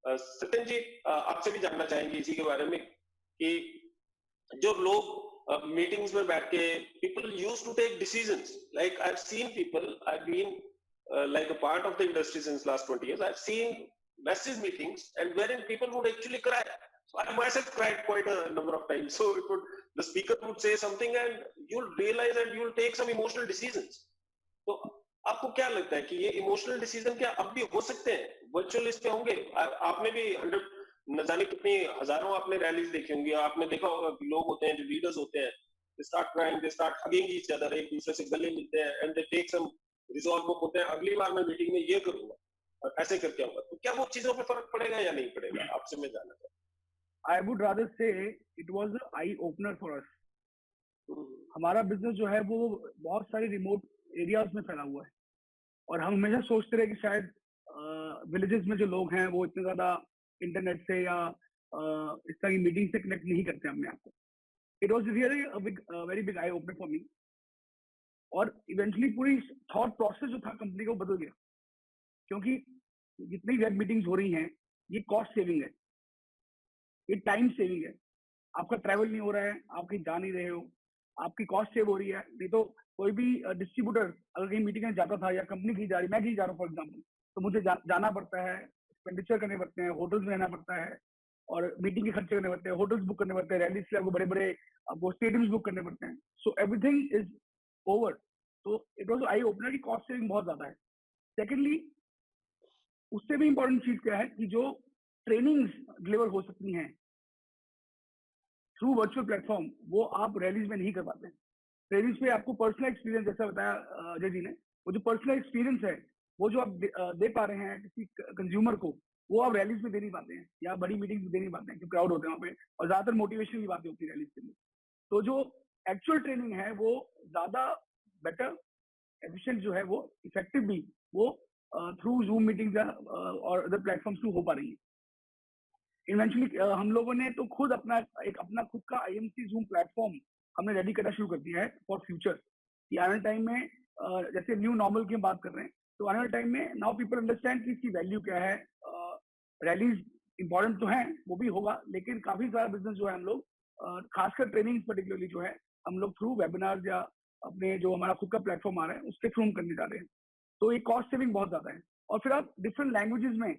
Satyan ji, आपसे भी जानना चाहेंगे इसी के बारे में कि जो लोग मीटिंग्स में बैठ के people used to take decisions, like I have seen people, I have been like a part of the industry since last 20 years. I've seen massive meetings and wherein people would actually cry. So I myself cried quite a number of times. So the speaker would say something and you'll realize and you'll take some emotional decisions. तो आपको क्या लगता है कि ये emotional decision क्या अब भी हो सकते हैं? वर्चुअल इस पे होंगे? आपने भी 100 न जाने कितनी हजारों आपने रैलीज देखी होंगी, आपने देखा होगा लोग होते हैं जो लीडर्स होते हैं, they start crying, they start hugging each other, एक दूसरे से गले मिलते हैं and they take some resolve वो होते हैं, अगली बार मैं मीटिंग में ये करूंगा और ऐसे करके आऊंगा. तो क्या वो चीजों पे फर्क पड़ेगा या नहीं पड़ेगा? आपसे मैं जानना चाहता हूं. I would rather say it was an eye opener for us. हमारा बिजनेस जो है वो बहुत सारे रिमोट एरियाज में फैला हुआ है और हम हमेशा सोचते रहे कि शायद विलेजेस में जो लोग हैं वो इतने ज्यादा इंटरनेट से या इस तरह की मीटिंग से कनेक्ट नहीं करते अपने आप को. It was really very big I opener for me. और इवेंचुअली पूरी थॉट प्रोसेस जो था कंपनी को बदल गया, क्योंकि जितनी वेब मीटिंग्स हो रही हैं ये कॉस्ट सेविंग है, ये टाइम सेविंग है. आपका ट्रैवल नहीं हो रहा है, आप कहीं जा नहीं रहे हो, आपकी कॉस्ट सेव हो रही है. नहीं तो कोई भी डिस्ट्रीब्यूटर अगर कहीं मीटिंग में जाता था या कंपनी कहीं जा रही, मैं कहीं जा रहा हूँ फॉर एग्जाम्पल, तो मुझे जाना पड़ता है, एक्सपेंडिचर करने पड़ते हैं, होटल्स में रहना पड़ता है और मीटिंग के खर्चे करने पड़ते हैं, होटल्स बुक करने पड़ते हैं, रैलीज के आपको बड़े बड़े आपको स्टेडियम्स बुक करने पड़ते हैं. So everything is over. तो इट वॉज आई ओपनर की कॉस्ट सेविंग बहुत ज्यादा है. सेकेंडली, उससे भी इंपॉर्टेंट चीज क्या है कि जो ट्रेनिंग्स डिलीवर हो सकती हैं थ्रू वर्चुअल प्लेटफॉर्म, वो आप रैलीज में नहीं कर पाते. ट्रेनिंग्स पे आपको पर्सनल एक्सपीरियंस, जैसा बताया अजय जी ने, वो जो पर्सनल एक्सपीरियंस है वो जो आप दे पा रहे हैं किसी कंज्यूमर को, वो आप रैलीज में दे नहीं पाते हैं या बड़ी मीटिंग्स में दे नहीं पाते हैं क्योंकि क्राउड होते हैं वहाँ पे और ज्यादातर मोटिवेशन की बातें होती है रैलीज के लिए. तो जो एक्चुअल ट्रेनिंग है वो ज्यादा बेटर, एफिशिएंट जो है वो इफेक्टिव भी वो थ्रू जूम मीटिंग्स और अदर प्लेटफॉर्म्स थ्रू हो पा रही है. इवेंचुअली हम लोगों ने तो खुद अपना खुद का आईएमसी जूम प्लेटफॉर्म हमने रेडी करना शुरू कर दिया है फॉर फ्यूचर. कि आने वाले टाइम में जैसे न्यू नॉर्मल की हम बात कर रहे हैं, तो आने वाले टाइम में नाउ पीपल अंडरस्टैंड कि इसकी वैल्यू क्या है. रैलीज इंपॉर्टेंट तो है, वो भी होगा, लेकिन काफी सारा बिजनेस जो है हम लोग खासकर ट्रेनिंग पर्टिकुलरली जो है हम लोग थ्रू वेबिनार या अपने जो हमारा खुद का प्लेटफॉर्म आ रहा है उसके थ्रू हम करने जा रहे हैं. तो ये कॉस्ट सेविंग बहुत ज्यादा है. और फिर आप डिफरेंट लैंग्वेजेस में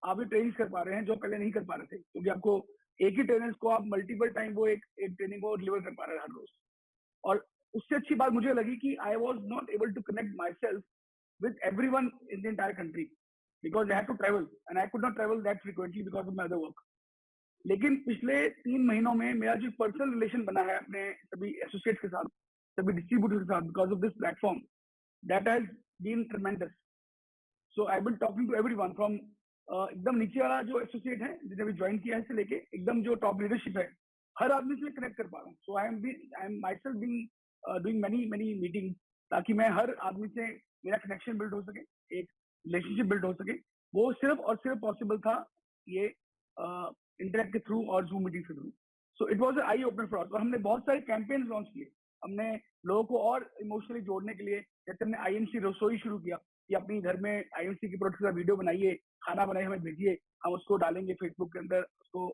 आप ये ट्रेनिंग कर पा रहे हैं जो पहले नहीं कर पा रहे थे, क्योंकि आपको एक ही ट्रेनर्स को आप मल्टीपल टाइम वो एक ट्रेनिंग को डिलीवर कर पा रहे हैं हर रोज. और उससे अच्छी बात मुझे लगी कि I was not able to connect myself with everyone in the entire country because I had to travel and I could not travel that frequently because of my other work. लेकिन पिछले 3 महीनों में मेरा जो personal relation बना है अपने सभी एसोसिएट्स के साथ, सभी डिस्ट्रीब्यूटर्स के साथ, because of this platform, that has been tremendous. So I been talking to everyone from एकदम नीचे वाला जो एसोसिएट है जिन्हें भी ज्वाइन किया है से लेके एकदम जो टॉप लीडरशिप है, हर आदमी से कनेक्ट कर पा रहा हूँ. So I am myself doing many meeting ताकि मैं हर आदमी से मेरा कनेक्शन बिल्ड हो सके, एक रिलेशनशिप बिल्ड हो सके. वो सिर्फ और सिर्फ पॉसिबल था ये इंटरनेट के थ्रू और जूम मीटिंग के through. So it was I open for. और हमने बहुत सारे कैंपेन लॉन्च किए. हमने लोगों को और इमोशनली जोड़ने के लिए, जैसे हमने आईएमसी रसोई शुरू किया कि अपनी घर में आईएमसी की प्रोडक्ट का वीडियो बनाइए, खाना बनाइए, हमें भेजिए, हम उसको डालेंगे फेसबुक के अंदर, उसको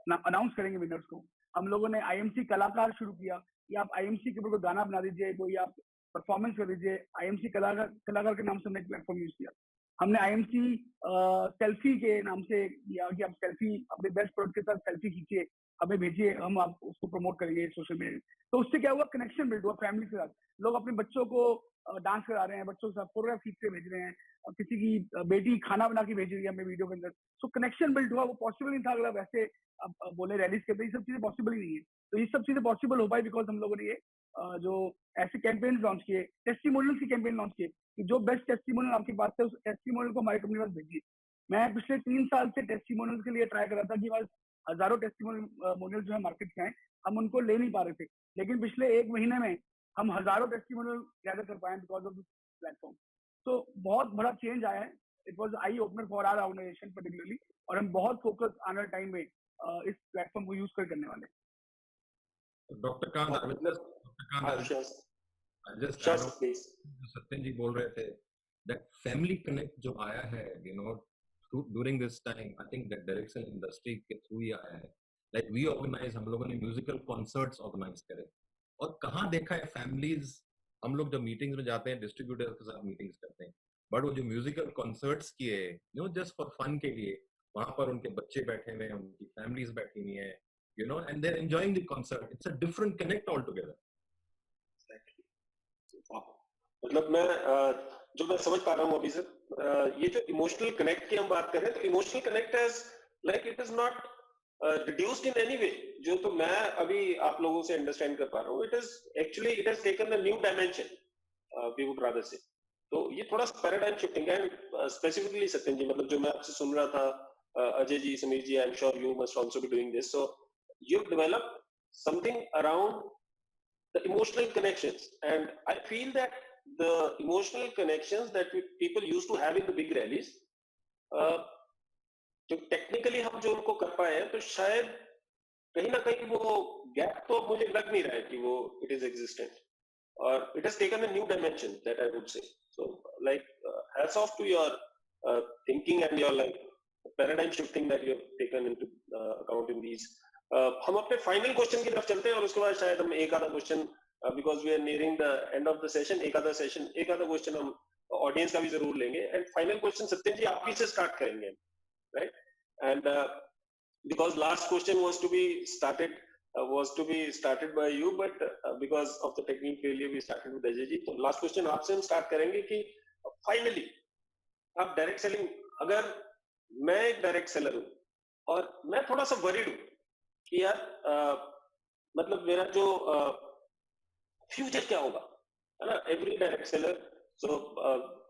अनाउंस करेंगे विनर्स को. हम लोगों ने आईएमसी कलाकार शुरू किया कि आप आईएमसी के ऊपर गाना बना दीजिए, कोई आप परफॉर्मेंस कर दीजिए. आईएमसी कलाकार के नाम से हमने एक प्लेटफॉर्म यूज किया. हमने IMC सेल्फी के नाम से किया कि आप सेल्फी अपने बेस्ट प्रोडक्ट के साथ सेल्फी खींचिए, हमें भेजिए, हम आप उसको प्रमोट करेंगे सोशल मीडिया। तो उससे क्या हुआ, कनेक्शन बिल्ड हुआ फैमिली के साथ। लोग अपने बच्चों को डांस करा रहे हैं, बच्चों के साथ फोटोग्राफ खींच के भेज रहे हैं, और किसी की बेटी खाना बना के भेज रही है हमें वीडियो के अंदर। सो कनेक्शन बिल्ड हुआ, वो पॉसिबल नहीं था अगर वैसे अब बोले रैलीज के अंदर, ये सब चीजें पॉसिबल ही नहीं है। तो ये सब चीजें पॉसिबल हो पाई बिकॉज हम लोगों ने ये जो ऐसे कैंपेन लॉन्च किए, टेस्टिमोनियल की कैंपेन लॉन्च किए कि जो बेस्ट टेस्टिमोनियल आपके पास है उस टेस्टिमोनियल को हमारी कंपनी के पास भेजिए। मैं पिछले 3 साल से टेस्टिमोनियल के लिए ट्राई कर रहा था कि बस हजारों टेस्टिमोनियल जो है मार्केट के हैं, हम उनको ले नहीं पा रहे थे, लेकिन पिछले 1 महीने में हम हजारों टेस्टिमोनियल गैदर कर पाए बिकॉज ऑफ दिस प्लेटफॉर्म। तो बहुत बड़ा चेंज आया है। It was eye opener for our organisation particularly, और हम बहुत फोकस आने वाले टाइम में इस प्लेटफॉर्म को यूज कर करने वाले हैं। Dr. Kant, I will just, Dr. Kant, हाँ, sure, I'll just sure, add on please. जो सत्यन जी बोल रहे थे, that family connect जो आया है, during this time, I think that direction industry के through ही आया है. Like we organize, हम लोगों ने musical concerts organize करे, और कहाँ देखा है families, हम लोग जब meetings में जाते हैं distributors के साथ meetings करते हैं, but वो जो musical concerts किए, just for fun के लिए, वहाँ पर उनके बच्चे बैठे हुए हैं, उनकी families बैठी हुई हैं, and they're enjoying the concert. It's a different connect altogether. मतलब मैं जो मैं समझ पा रहा हूँ अभी सर, ये जो इमोशनल कनेक्ट की हम बात कर रहे हैं, तो emotional connect is like it is not reduced in any way, जो तो मैं अभी आप लोगों से अंडरस्टैंड कर पा रहा हूँ, it is actually it has taken a new dimension, we would rather say. तो ये थोड़ा सा पैराडाइम शिफ्टिंग है, स्पेसिफिकली सत्यन जी, मतलब जो मैं आपसे सुन रहा था, Ajay ji, Sameer ji, I am sure you must also be doing this, so you develop something around the emotional connections, and I feel that the emotional connections that people used to have in the big rallies, तो technically हम जो उनको कर पाए हैं, तो शायद कहीं ना कहीं वो गैप तो मुझे लग नहीं रहा है कि वो इट इज एग्जिस्टेंट, और it has taken a new dimension that I would say. So like hats off to your thinking and your like paradigm shifting that you have taken into account in these. हम अपने final question की तरफ चलते हैं, और उसके बाद शायद हम एक आधा question, because we are nearing the end of the session, एक आधा क्वेश्चन हम ऑडियंस का भी जरूर लेंगे। And final question Satyan ji आप ही से स्टार्ट करेंगे, right? And because last question was to be started by you, but because of the technical failure we started with Ajay ji. तो लास्ट क्वेश्चन आपसे हम स्टार्ट करेंगे कि फाइनली आप डायरेक्ट सेलिंग, अगर मैं एक डायरेक्ट सेलर हूं और मैं थोड़ा सा वरीड हूं कि यार मतलब मेरा जो फ्यूचर क्या होगा, है ना? एवरी डायरेक्ट सेलर, सो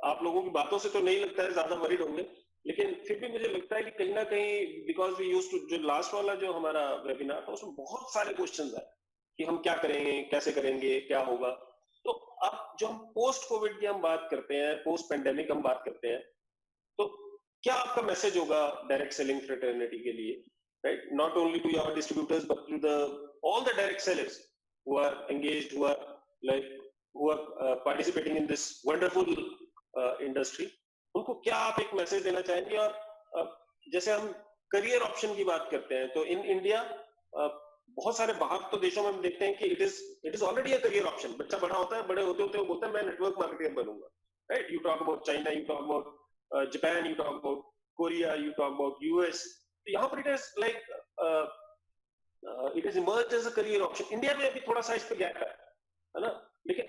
आप लोगों की बातों से तो नहीं लगता है ज्यादा वरीड होंगे, लेकिन फिर भी मुझे लगता है कि कहीं ना कहीं, बिकॉज वी यूज्ड टू, जो लास्ट वाला जो हमारा वेबिनार था उसमें बहुत सारे क्वेश्चंस आए कि हम क्या करेंगे, कैसे करेंगे, क्या होगा। तो अब जो हम पोस्ट कोविड की हम बात करते हैं, पोस्ट पेंडेमिक हम बात करते हैं, तो क्या आपका मैसेज होगा डायरेक्ट सेलिंग फ्रेटर्निटी के लिए, right? Not only to your distributors, but to all the direct sellers who are engaged, who are participating in this wonderful industry. उनको क्या आप एक मैसेज देना चाहेंगे? और जैसे हम करियर ऑप्शन की बात करते हैं, तो इन इंडिया बहुत सारे बाहर तो देशों में हम देखते हैं कि it is already a career option. बच्चा बड़ा होता है, बड़े होते होते वो बोलता है मैं नेटवर्क मार्केटर बनूंगा, right? You talk about China, you talk about Japan, you talk about Korea, you talk about US. यहाँ पर it is like it is emerged as a career option. India में अभी थोड़ा सा इस पे गैप है ना? लेकिन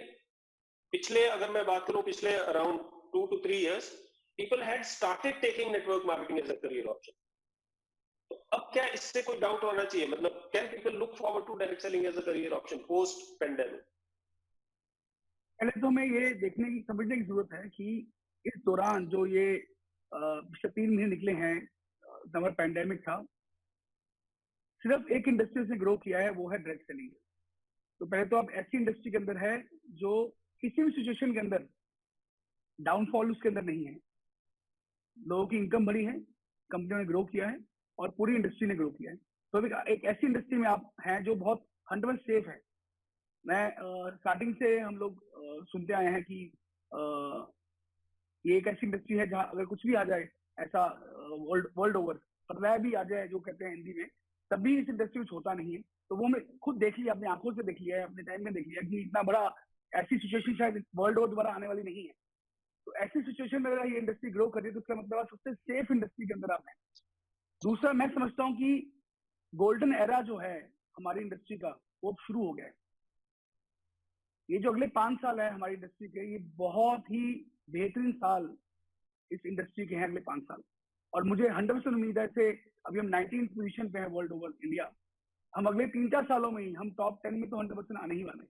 पिछले, अगर मैं बात करूं, पिछले around 2 to 3 years, people had started taking network marketing as a career option. तो अब क्या इससे कोई डाउट होना चाहिए? मतलब can people look forward to direct selling as a career option post pandemic? पहले तो हमें ये देखने की, समझने की जरूरत है कि इस दौरान जो ये पिछले 3 महीने निकले हैं, समर पैंडेमिक था, सिर्फ एक इंडस्ट्री से ग्रो किया है, वो है डायरेक्ट सेलिंग। तो पहले तो आप ऐसी इंडस्ट्री के अंदर है जो किसी भी सिचुएशन के अंदर डाउनफॉल उसके अंदर नहीं है। लोगों की इनकम बढ़ी है, कंपनियों ने ग्रो किया है, और पूरी इंडस्ट्री ने ग्रो किया है। तो अभी एक ऐसी इंडस्ट्री में आप हैं जो बहुत 100% सेफ है। मैं स्टार्टिंग से हम लोग सुनते आए हैं कि ये एक ऐसी इंडस्ट्री है जहां अगर कुछ भी आ जाए, ऐसा वर्ल्ड ओवर फतवा भी आ जाए जो कहते हैं हिंदी में, तब भी इस इंडस्ट्री में होता नहीं है। तो वो मैं खुद देख लिया, अपनी आंखों से देख लिया है, अपने टाइम में देख लिया कि इतना बड़ा ऐसी सिचुएशन शायद वर्ल्ड ओवर दोबारा आने वाली नहीं है। तो ऐसी सिचुएशन में अगर ये इंडस्ट्री ग्रो कर रही है तो इसका मतलब आप सबसे सेफ इंडस्ट्री के अंदर आप हैं। दूसरा, मैं समझता हूँ कि गोल्डन एरा जो है हमारी इंडस्ट्री का वो शुरू हो गया है। ये जो अगले 5 साल है हमारी इंडस्ट्री के, ये बहुत ही बेहतरीन साल इस इंडस्ट्री के हैं अगले 5 साल। और मुझे 100% उम्मीद है से अभी हम 19th पोजीशन पे हैं वर्ल्ड ओवर इंडिया, हम अगले 3-4 सालों में ही हम टॉप 10 में तो 100% आने ही वाले हैं,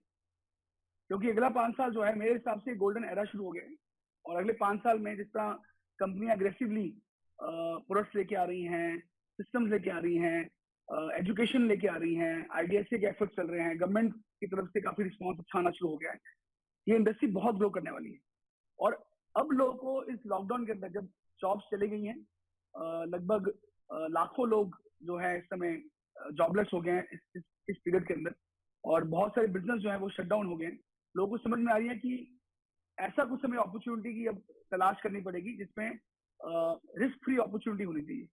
क्योंकि अगला 5 साल जो है मेरे हिसाब से गोल्डन एरा शुरू हो गया है। और अगले 5 साल में जिस तरह कंपनियां अग्रेसिवली प्रोडक्ट्स लेके आ रही हैं, सिस्टम्स लेके आ रही हैं, एजुकेशन लेके आ रही हैं, आईडीएसए के एफर्ट्स चल रहे हैं, गवर्नमेंट की तरफ से काफी रिस्पॉन्स अच्छा आना शुरू हो गया है, ये इंडस्ट्री बहुत ग्रो करने वाली है। और अब लोगों को इस लॉकडाउन के अंदर जब जॉब्स चली गई हैं, लगभग लाखों लोग जो है इस समय जॉबलेस हो गए हैं इस पीरियड के अंदर, और बहुत सारे बिजनेस जो है वो शट डाउन हो गए हैं। लोगों को समझ में आ रही है कि ऐसा कुछ हमें अपॉर्चुनिटी की अब तलाश करनी पड़ेगी जिसमें रिस्क फ्री अपॉर्चुनिटी होनी चाहिए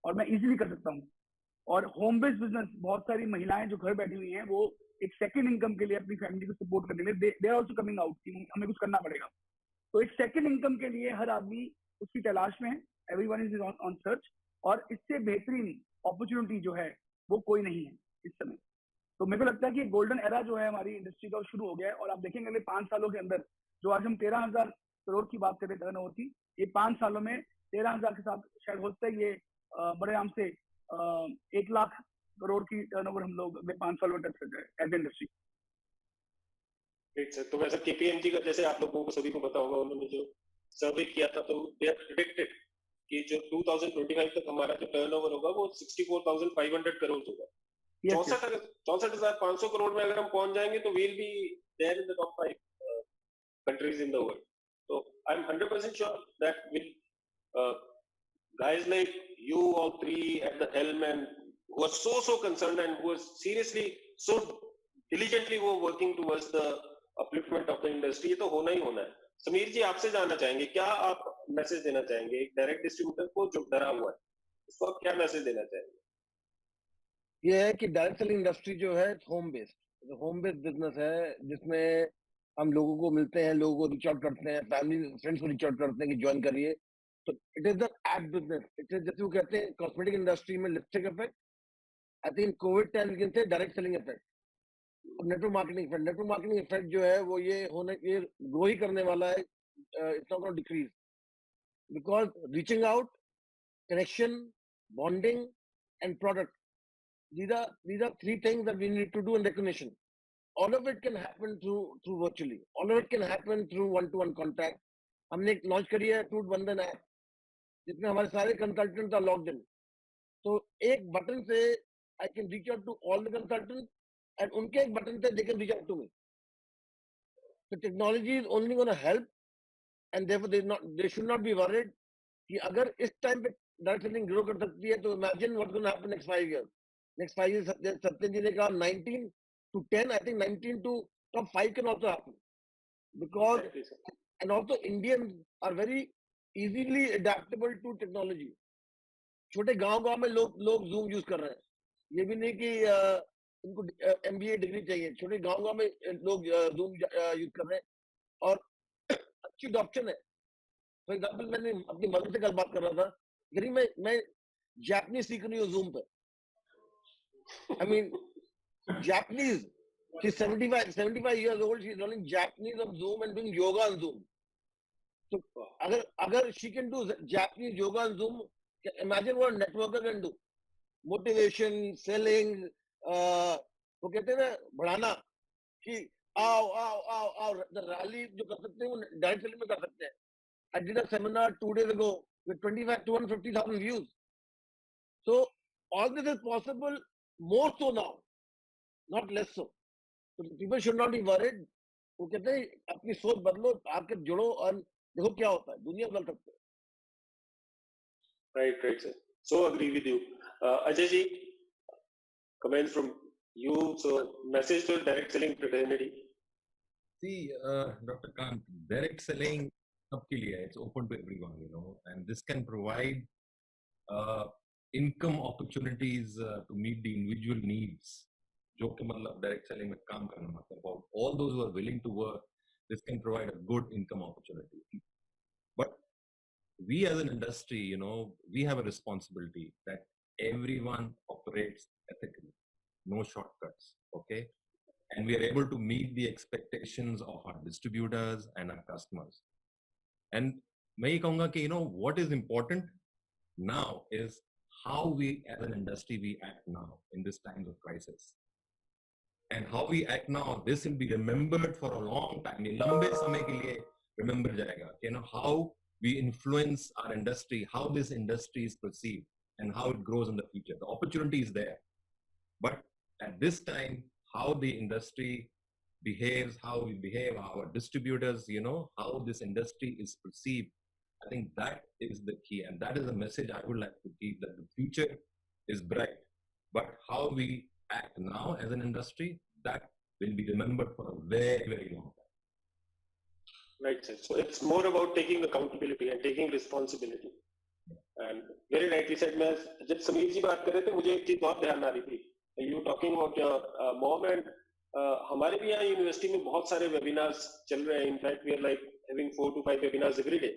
और मैं इजीली कर सकता हूँ। और होम बेस्ड बिजनेस, बहुत सारी महिलाएं जो घर बैठी हुई हैं वो एक सेकंड इनकम के लिए अपनी फैमिली को सपोर्ट करने के लिए they are also coming out कि हमें कुछ करना पड़ेगा। तो एक सेकंड इनकम के लिए हर आदमी उसकी तलाश में है, एवरीवन इज ऑन सर्च, और इससे बेहतरीन अपॉर्चुनिटी जो है वो कोई नहीं है इस समय। तो मेरे को लगता है कि गोल्डन एरा जो है हमारी इंडस्ट्री का शुरू हो गया है। और आप देखेंगे अगले 5 सालों के अंदर जो आज हम 13,000 करोड़ की बात करें टर्नओवर की, ये 5 सालों में 13,000 के साथ शायद हो सकता है ये बड़े आराम से 1 लाख करोड़ की टर्नओवर हम लोग अगले 5 सालों में टच कर जाए एज इंडस्ट्री। ठीक सर, तो वैसे केपीएमजी का जैसे आप लोगों को सभी को पता होगा, उन्होंने जो सर्वे किया था तो दे हैव प्रेडिक्टेड कि जो 2025 तक हमारा जो टर्नओवर होगा वो 64,500 करोड़ होगा। 64,500 करोड़ में अगर हम पहुंच जाएंगे तो we'll be there in the top 5 countries in the world. So I'm 100% sure that with guys like you all three at the helm and who are so concerned and who are seriously so diligently वो working towards the upliftment of the industry, ये तो होना ही होना है। समीर जी, आपसे जानना चाहेंगे, क्या आप मैसेज देना चाहेंगे एक डायरेक्ट डिस्ट्रीब्यूटर को जो डरा हुआ है, उसको आप क्या मैसेज देना चाहेंगे? ये है कि डायरेक्ट सेलिंग इंडस्ट्री जो है होम बेस्ड बिजनेस है, जिसमें हम लोगों को मिलते हैं, लोगों को रीच आउट करते हैं, फैमिली फ्रेंड्स को रीच आउट करते हैं कि ज्वाइन करिए। तो it is the ad business, it is जैसे वो कहते हैं कॉस्मेटिक इंडस्ट्री में lipstick effect, I think Covid time के थे direct selling effect, network marketing effect जो है वो ये ग्रो ही करने वाला है, it's not gonna decrease, because reaching out, connection, bonding and product, these are 3 things that we need to do in recognition. All of it can happen through virtually, all of it can happen through one-to-one contact. हमने एक launch करी है टूट बंधन app, जिसमें हमारे सारे consultants are logged in, तो एक बटन से I can reach out to all the consultants and उनके एक बटन से they can reach out to me. So technology is only going to help, and therefore they should not be worried कि अगर इस time पे direct selling grow कर सकती है तो imagine what's going to happen next 5 years. Next 5 years, Satyan ji ne kaha 19 to 10, I think 19 to top 5 can also happen, because Exactly, and also Indians are very easily adaptable to technology. छोटे गांव में लोग Zoom use कर रहे हैं, ये भी नहीं कि उनको MBA डिग्री चाहिए, छोटे गांव में लोग Zoom यूज कर रहे हैं और अच्छी अडॉप्शन है। फॉर एग्जाम्पल, मैंने अपनी मदर से कल बात कर रहा था, यदि मैं जापानीज सीख रही हूँ Zoom पे, I mean, Japanese. She's 75 years old. She's learning Japanese on Zoom and doing yoga on Zoom. So, अगर she can do Japanese yoga on Zoom, imagine what a networker can do. Motivation, selling, वो कहते हैं ना बढ़ाना, कि आओ, the rally जो कर सकते हैं वो डायरेक्ट सेलिंग में कर सकते हैं। I did a seminar 2 days ago with 250,000 views. So all this is possible. More so now, not less so. So people should not be worried. वो कहते हैं अपनी सोच बदलो, आके जुड़ो और देखो क्या होता है, दुनिया बदल सकते हैं। Right, sir. So agree with you. Ajay ji, comments from you. So message to direct selling fraternity. See, Dr. Kant, direct selling सबके लिए है, it's open to everyone, and this can provide income opportunities to meet the individual needs, जो कि मतलब direct selling में काम करना मतलब all those who are willing to work, this can provide a good income opportunity. we as an industry, you know, we have a responsibility that everyone operates ethically, no shortcuts, okay? And we are able to meet the expectations of our distributors and our customers. And मैं ये कहूँगा कि, you know, what is important now is how we as an industry, we act now in this times of crisis. And how we act now, this will be remembered for a long time. ये लंबे समय के लिए remember जाएगा. You know, how we influence our industry, how this industry is perceived, and how it grows in the future. The opportunity is there. But at this time, how the industry behaves, how we behave, our distributors, you know, how this industry is perceived, I think that is the key. And that is a message I would like to give, that the future is bright. But how we act now as an industry, that will be remembered for a very, very long time. Right, sir. So it's more about taking accountability and taking responsibility. And very rightly said, मैं जब समीर जी बात कर रहे थे मुझे एक चीज बहुत ध्यान आ रही थी. You talking about your mom, and हमारे भी यहाँ यूनिवर्सिटी में बहुत सारे webinars चल रहे हैं. In fact, we are like having 4 to 5 webinars every day.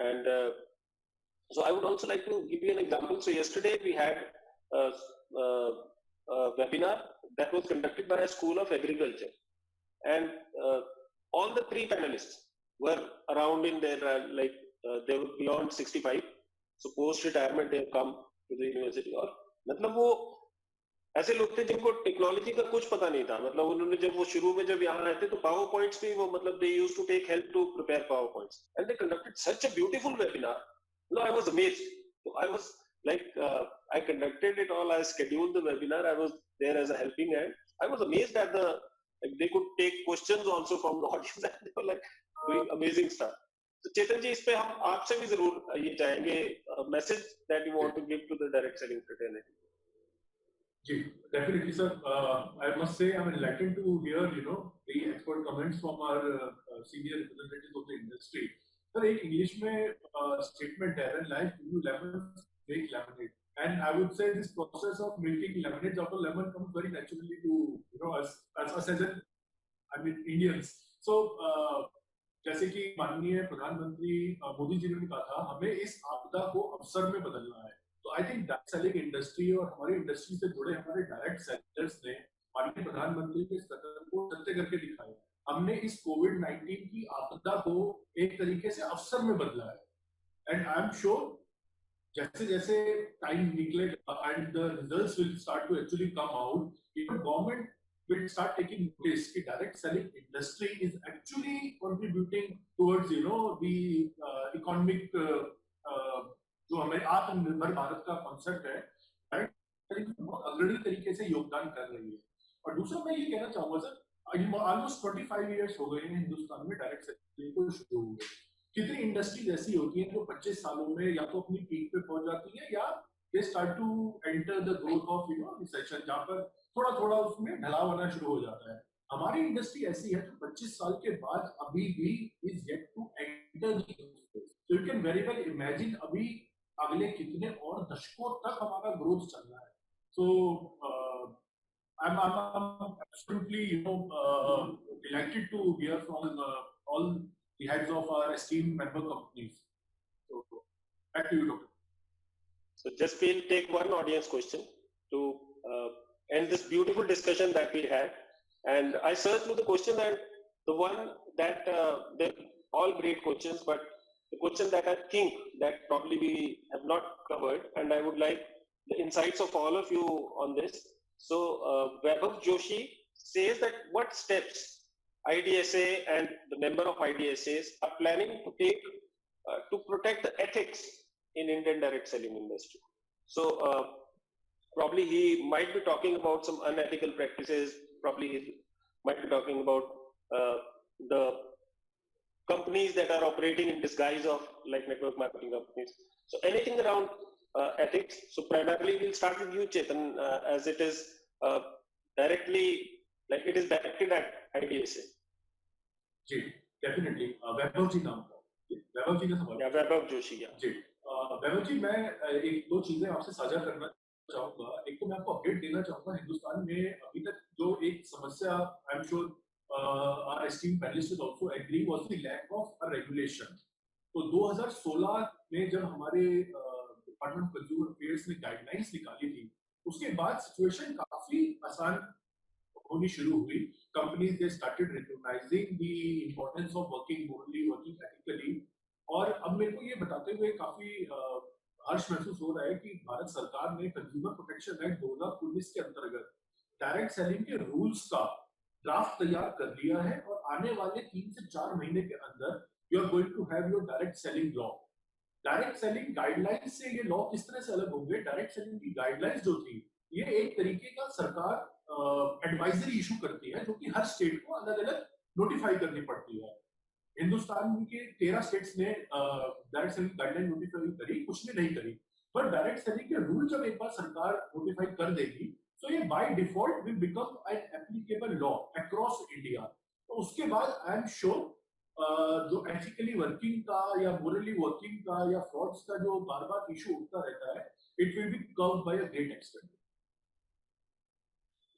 And so I would also like to give you an example. So yesterday we had a webinar that was conducted by a school of agriculture, and all the 3 panelists were around in their they were beyond 65. So post retirement they have come to the university. और मतलब वो ऐसे लोग थे जिनको technology का कुछ पता नहीं था. मतलब उन्होंने जब वो शुरू में जब यहाँ आए थे तो पावर पॉइंट्स भी वो मतलब they used to take help to prepare power points, and they conducted such a beautiful webinar. No, I was amazed. So I was like, I conducted it all. I scheduled the webinar. I was there as a helping hand. I was amazed at the they could take questions also from the audience. And they were like doing amazing stuff. So Chetan ji, इस पे हम आपसे भी जरूर ये चाहेंगे message that you want to give to the direct selling fraternity. Definitely, sir. I must say I'm enlightened to hear, you know, the expert comments from our senior representatives of the industry. Sir, एक English में statement है, when life gives you lemons, make lemonade. And I would say this process of making lemonade out of lemon comes very naturally to, you know, us as Indians. So जैसे कि माननीय प्रधानमंत्री मोदी जी ने कहा था, हमें इस आपदा को अवसर में बदलना है. तो I think direct selling industry और हमारी इंडस्ट्री से जुड़े हमारे डायरेक्ट सेलर्स ने माननीय प्रधानमंत्री के कदम को सत्य करके दिखाया. हमने इस कोविड-19 की आपदा को एक तरीके से अवसर में बदला है. एंड आई एम श्योर जैसे जैसे टाइम निकलेगा and the results will start to actually come out, even government will start taking notice that direct selling industry is actually contributing towards, you know, the economic जो हमारे आत्मनिर्भर भारत का concept है, right, बहुत अग्रणी तरीके से योगदान कर रही है. और दूसरा मैं ये कहना चाहूंगा सर, ऑलमोस्ट 25 इयर्स हो गए हैं हिंदुस्तान में डायरेक्ट सेलिंग को शुरू हुए. कितनी इंडस्ट्रीज ऐसी होती हैं जो 25 सालों में या तो अपनी पीक पे पहुंच जाती है या they start to enter the growth of, you know, recession, जहां पर थोड़ा थोड़ा उसमें ढलाव आना शुरू हो जाता है. हमारी इंडस्ट्री ऐसी है जो 25 साल के बाद अभी भी is yet to enter the space. So you can very well imagine अभी अगले कितने और दशकों तक हमारा ग्रोथ चल रहा है. सो I'm absolutely, you know, delighted to hear from all the heads of our esteemed member companies. So back to you, Doctor. So just we'll take one audience question to end this beautiful discussion that we had. And I searched through the question, and the one that they're all great questions, but the question that I think that probably we have not covered, and I would like the insights of all of you on this. So Vaibhav Joshi says that what steps IDSA and the member of IDSAs are planning to take to protect the ethics in Indian direct selling industry. So probably he might be talking about some unethical practices. Probably he might be talking about the companies that are operating in disguise of like network marketing companies. So anything around ethics. So primarily we'll start with you, Chetan, as it is directly, like it is directed at IDSA. Ji, definitely. वैभव जी नाम का. वैभव जी का सवाल. या वैभव जोशी. जी. वैभव जी, मैं एक दो चीजें आपसे साझा करना चाहूंगा. एक तो मैं आपको अपडेट देना चाहूंगा, हिंदुस्तान में अभी तक जो एक समस्या, आई am sure our esteemed panelists will also agree, was the lack of a regulation. तो 2016 में जब हमारे डिपार्टमेंट ऑफ कंज्यूमर अफेयर्स ने गाइडलाइंस निकाली थी, उसके बाद सिचुएशन काफी आसान होनी शुरू हुई. Companies they started recognising the importance of working morally, working ethically. और अब मेरे को ये बताते हुए काफी हर्ष महसूस हो रहा है कि भारत सरकार ने कंज्यूमर प्रोटेक्शन एक्ट 2019 के अंतर्गत डायरेक्ट सेलिंग के रूल्स का ड्राफ्ट तैयार कर लिया है और आने वाले 3 से 4 महीने के अंदर you are going to have your direct selling law. Direct selling guidelines से ये लॉ किस तरह से अलग होंगे? डायरेक्ट सेलिंग की गाइडलाइंस जो थी, ये एक तरीके का सरकार एडवाइजरी इशू करती है, जो कि हर स्टेट को अलग अलग नोटिफाई करनी पड़ती है. हिंदुस्तान के 13 स्टेट्स ने डायरेक्ट सेलिंग गाइडलाइन नोटिफाई करी, कुछ ने नहीं करी. पर डायरेक्ट सेलिंग के रूल जब एक बार सरकार नोटिफाई कर देगी, तो ये by default will become an applicable law across India. तो उसके बाद आई एम श्योर जो एथिकली वर्किंग का या मोरली वर्किंग का या फ्रॉड्स का जो बार बार इशू उठता रहता है, it will be curbed by a great extent.